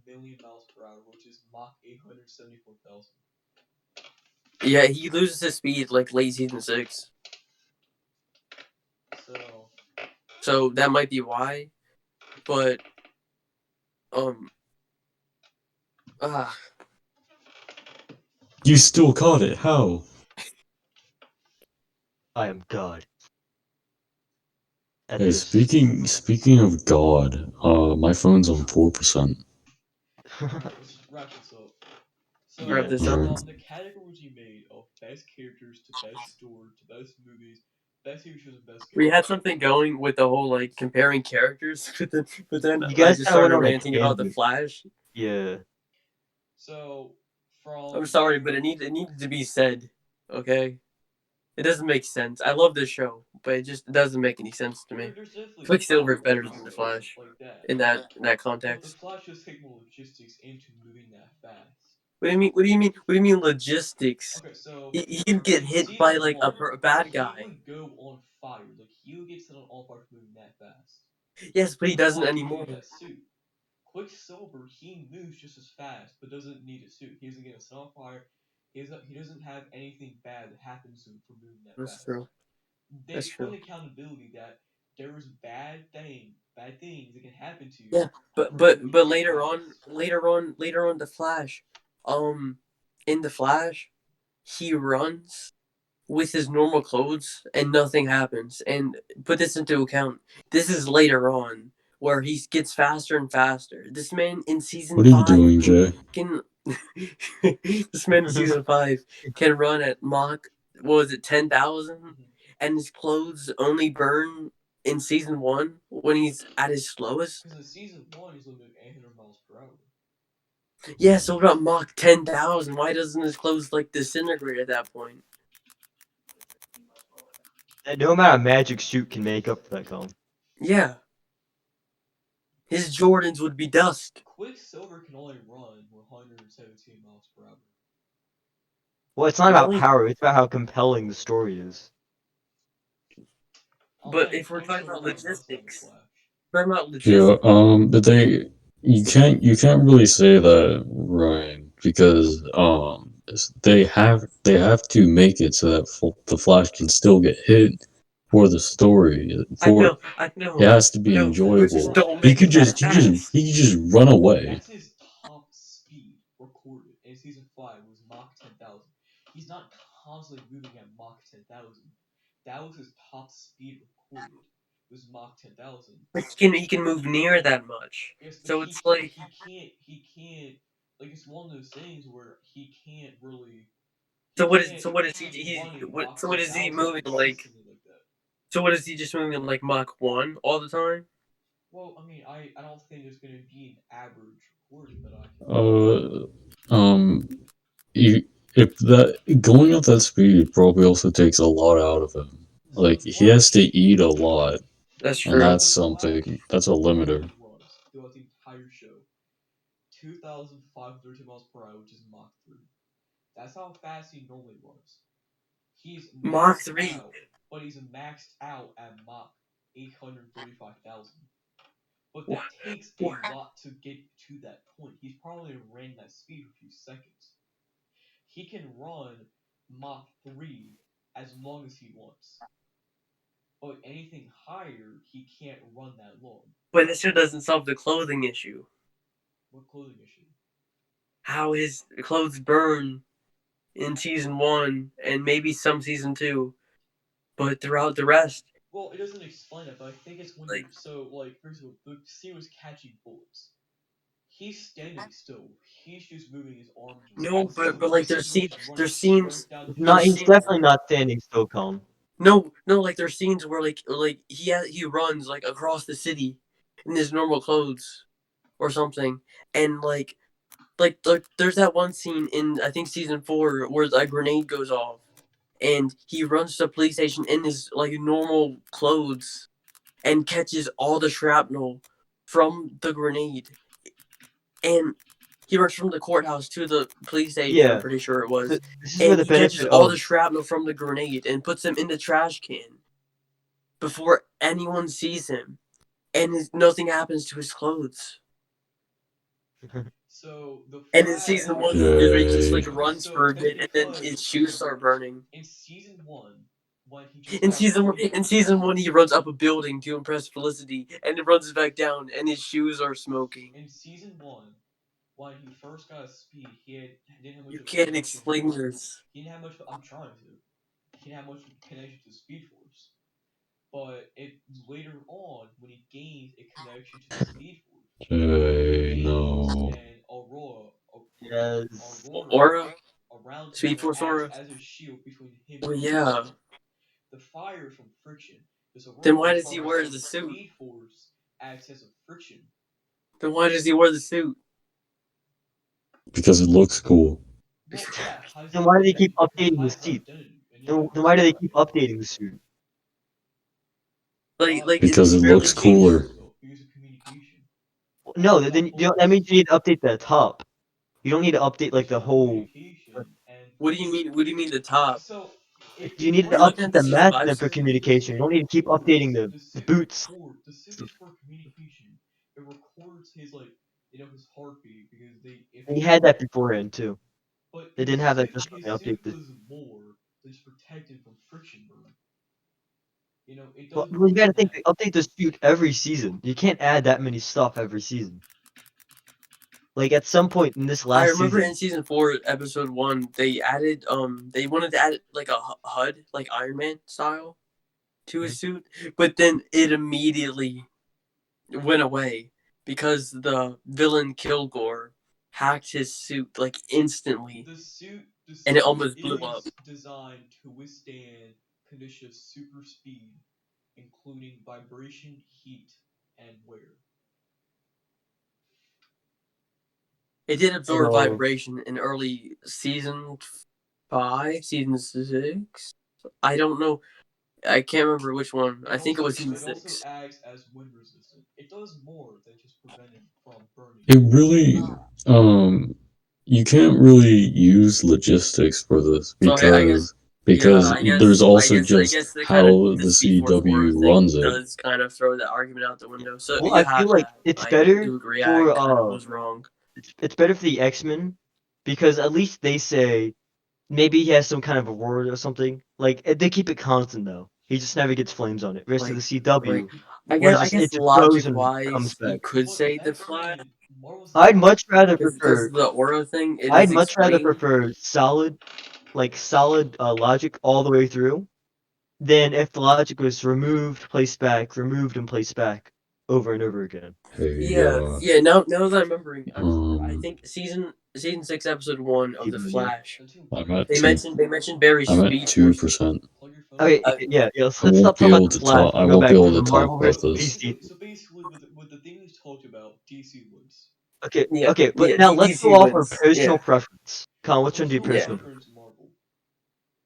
million miles per hour, which is Mach 874,000. Yeah, he loses his speed like late season 6. So that might be why. But You still caught it. How? I am God. At Hey, this. speaking of God, my phone's on 4%. Let's wrap this up. So, wrap this up. Right. the categories you made of best characters to best story to best movies, best TV shows, and best We games. had something going with the whole like comparing characters, but then You I guys just kinda went started on a ranting about the tangent. Flash. Yeah. So, from I'm sorry, but it needed to be said. Okay, it doesn't make sense. I love this show, but it doesn't make any sense to me. there's definitely Quicksilver is better power than the stuff Flash like that. in that But the context. Flash just take more logistics into moving that fast. What do you mean? What do you mean? What do you mean logistics? Okay, so He can get in hit by season like one, a bad he guy. would go on fire. Like he would get set on fire for moving that fast. Yes, but he That's doesn't why anymore. needed that suit. Quicksilver, he moves just as fast, but doesn't need a suit. He doesn't get set on fire. He doesn't have anything bad that happens to him for moving that That's fast. true. They That's put true. accountability that there is bad things that can happen to you. Yeah, but for but moving but that later fast. on, the Flash, in the Flash, he runs with his normal clothes and nothing happens. And put this into account. This is later on where he gets faster and faster. This man in season What are you 5 doing, Jay? can. This man in season 5 can run at Mach. What was it, 10,000? And his clothes only burn in season 1 when he's at his slowest. Because in season 1, he's only 800 miles per hour. Yeah, so what about Mach 10,000? Why doesn't his clothes like disintegrate at that point? And no amount of magic suit can make up for that, Colin. Yeah. His Jordans would be dust. Quicksilver can only run 117 miles per hour. Well, it's not about Really? power, it's about how compelling the story is. But if we're talking about logistics, Yeah, but you can't really say that Ryan because they have to make it so that the Flash can still get hit for the story. I For know. it has to be No, but just enjoyable. don't He make could it that just fast. he could just run away. That's his top speed recorded in season 5 was Mach 10,000. He's not constantly moving at Mach 10,000. That was his top speed recorded. Was Mach 10,000. But he can move near that much. Yes, but So it's like, he can't like it's one of those things where he can't really so what is he run a Mach so what is he 10,000 moving like? consistently like that. So what is he just moving like Mach 1 all the time? Well, I mean, I don't think there's gonna be an average recording that I can. You, if that going at that speed probably also takes a lot out of him. Like he has to eat a lot, That's and true. that's something that's a limiter. Runs throughout the entire show. 2,530 miles per hour, which is Mach 3. That's how fast he normally runs. He's Mach maxed 3. out, but he's maxed out at Mach 835,000. But that takes a lot to get to that point. He's probably ran that speed for a few seconds. He can run Mach 3 as long as he wants. But anything higher, he can't run that long. But this still doesn't solve the clothing issue. What clothing issue? How his clothes burn in season 1 and maybe some season 2, but throughout the rest. Well, it doesn't explain it, but I think it's when Like, first of all, the scene was catching bullets. He's standing still. He's just moving his arms around. no, but like there's scenes. He's definitely not standing still, Colin. No, like there's scenes where like he runs like across the city in his normal clothes or something, and like there's that one scene in I think season 4 where a grenade goes off, and he runs to the police station in his like normal clothes, and catches all the shrapnel from the grenade, and he runs from the courthouse to the police station. Yeah. I'm pretty sure it was. This is where And the he catches benefit all of the shrapnel from the grenade and puts them in the trash can before anyone sees him, and nothing happens to his clothes. So And in season 1, he just like Yay. runs for a bit, and then his shoes start burning. in season 1, when he just In got season 1, he runs up a building to impress Felicity, and it runs back down, and his shoes are smoking. in season 1, when he first got his speed, didn't have much You of a can't connection explain to- this. He didn't have much. I'm trying to. He didn't have much connection to the Speed Force. But it later on when he gains a connection to the Speed Force. No. And Aurora. Yes. Aura? Around Speed him Force Aura? as a shield between him Well, and yeah. the fire from friction. Then why does he wear the suit? Speed Force acts as a friction. Then why does he wear the suit? Because it looks cool. Well, yeah, Then why do they keep updating the suit? Then why do they keep updating the suit? Like Because it looks cooler. Because of communication. No, then that means you need to update the top. You don't need to update like the whole. What do you mean? What do you mean the top? So You need to You're looking update at the the season mask 5 then for suit? communication. You don't need to keep updating the boots. The suit is for communication. It records his his heartbeat because And you had that beforehand too. But They didn't have that just when his they updated suit it. does more than just protect him from friction burn. It Well, does. you gotta think they update the suit every season. You can't add that many stuff every season. Like at some point in this I last remember season, in season 4, episode 1, they added they wanted to add like a HUD, like Iron Man style, to his suit, but then it immediately went away because the villain Kilgore hacked his suit like instantly. The suit And it almost blew is up. designed to withstand conditions of super speed, including vibration, heat, and wear. It did absorb Oh. vibration in early season 5, season 6. I don't know. I can't remember which one. I think it was season 6. It also acts as wind resistant. It does more than just prevent it from burning. It really, you can't really use logistics for this because I guess there's also I guess just the how the Speed Force Aura CW thing runs it. does kind of throw that argument out the window. So well, you I have feel like that. it's I better do agree. for I kind of was wrong. it's better for the X-Men because at least they say maybe he has some kind of award or something. Like they keep it constant though. He just never gets flames on it. Rest of the CW, I where guess it just goes logic and comes wise, you back. could But say the that's the Flash thing. Marvel's I'd not much rather because prefer. the aura thing. It I'd is much rather explained. prefer solid logic all the way through than if the logic was removed, placed back, removed and placed back over and over again. Hey, Yeah. Now that I'm remembering, I um, think season 6, episode 1 of the Even, yeah. Flash. I'm at They 2. mentioned Barry's I'm at speed force. 2%. plug your phone. Okay, Uh, yeah. I Let's won't stop be talking about able the to Flash talk. I and go won't be back to able the to talk Marvel about versus this. DC. So basically, with the things talked about, DC wins. Okay, Yeah, okay, but yeah, now let's DC go off our wins. personal Yeah, preference. Colin, which one do you Personal personally? preference, Marvel.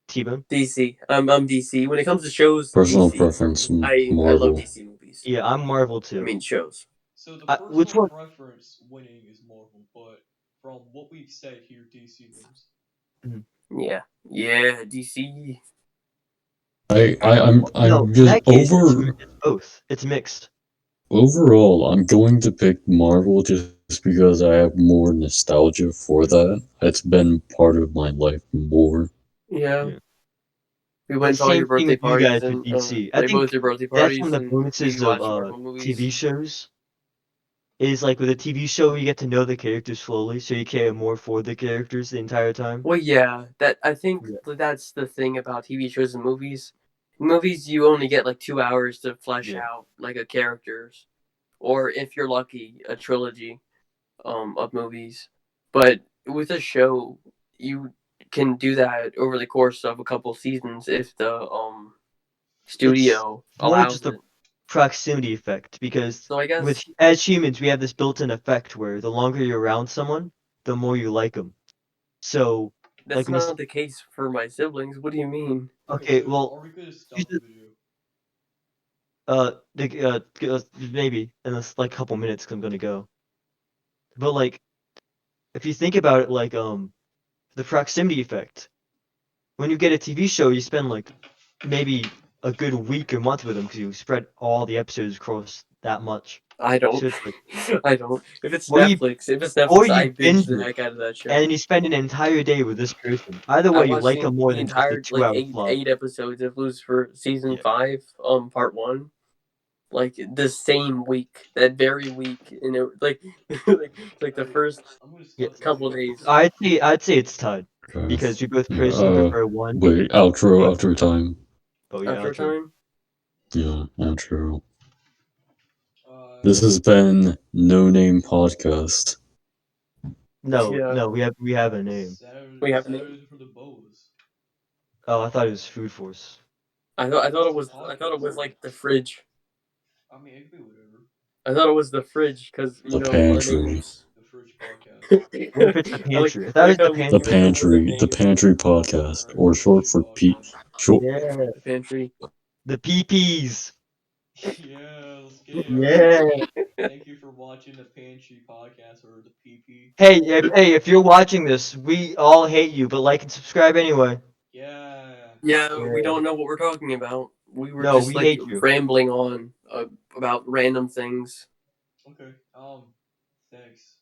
T-Bone? DC. I'm DC. When it comes to shows, Personal DC. preference, I love Marvel. DC movies. Yeah, I'm Marvel I too. mean shows. So the Which personal one? preference winning is Marvel, but from what we've said here, DC wins. Yeah, DC. I'm No, in just that case, it's both. It's mixed. overall, I'm going to pick Marvel just because I have more nostalgia for that. It's been part of my life more. Yeah. Yeah. We went to all Same your thing birthday with you guys parties with and DC. I like both think your birthday that's one parties, of the and we bonuses of watched Marvel movies. TV shows. Is like with a TV show, you get to know the characters slowly, so you care more for the characters the entire time. Well, yeah, that I think Yeah. that's the thing about TV shows and movies. In movies, you only get like 2 hours to flesh Yeah. out like a characters, or if you're lucky, a trilogy of movies. But with a show, you can do that over the course of a couple seasons if the It's studio more allows just a it. proximity effect because So I with guess as humans, we have this built-in effect where the longer you're around someone, the more you like them. So, that's like when you not the case for my siblings. What do you mean? okay, So well, are we gonna use stop the it, video? maybe in this like couple minutes, 'cause I'm gonna go. But like, if you think about it, like the proximity effect. When you get a TV show, you spend like maybe a good week or month with them because you spread all the episodes across that much. I don't. So it's like, I don't. If it's or you Netflix, I you binge binge the it heck out of that show. and then you spend an entire day with this person. Either I way, you watched like them more the than just a entire like 2 hour slot. eight episodes of Lucifer season Yeah. 5, part 1, like the same week, that very week, and it like the Alright, first I'm gonna Yeah. stop the couple video. days. I'd say it's tied Okay. because we both Yeah, personally prefer one. wait, outro time. Oh yeah, After outro. time, Yeah, outro. Uh, This has been No Name Podcast. No, yeah, no, we have a name. we have Saturday for the Boahs. Oh, I thought it was Food Force. I thought it was like the fridge. I mean, it could be whatever. I thought it was the fridge because The pantry. names. The Fridge Podcast. What if it's the I pantry? I I thought it like was the how we The came pantry. up with a Pantry. The name. Pantry Podcast, Alright, or the short Pantry for P. Podcast. Short. Yeah, The pantry. the PPs. Yeah, let's get it. Alright. Yeah. Thank you for watching the Pantry Podcast or the PP. Hey, if you're watching this, we all hate you, but like and subscribe anyway. Yeah. Yeah, we Yeah. don't know what we're talking about. We were No, just we like hate you. rambling on about random things. Okay. Thanks.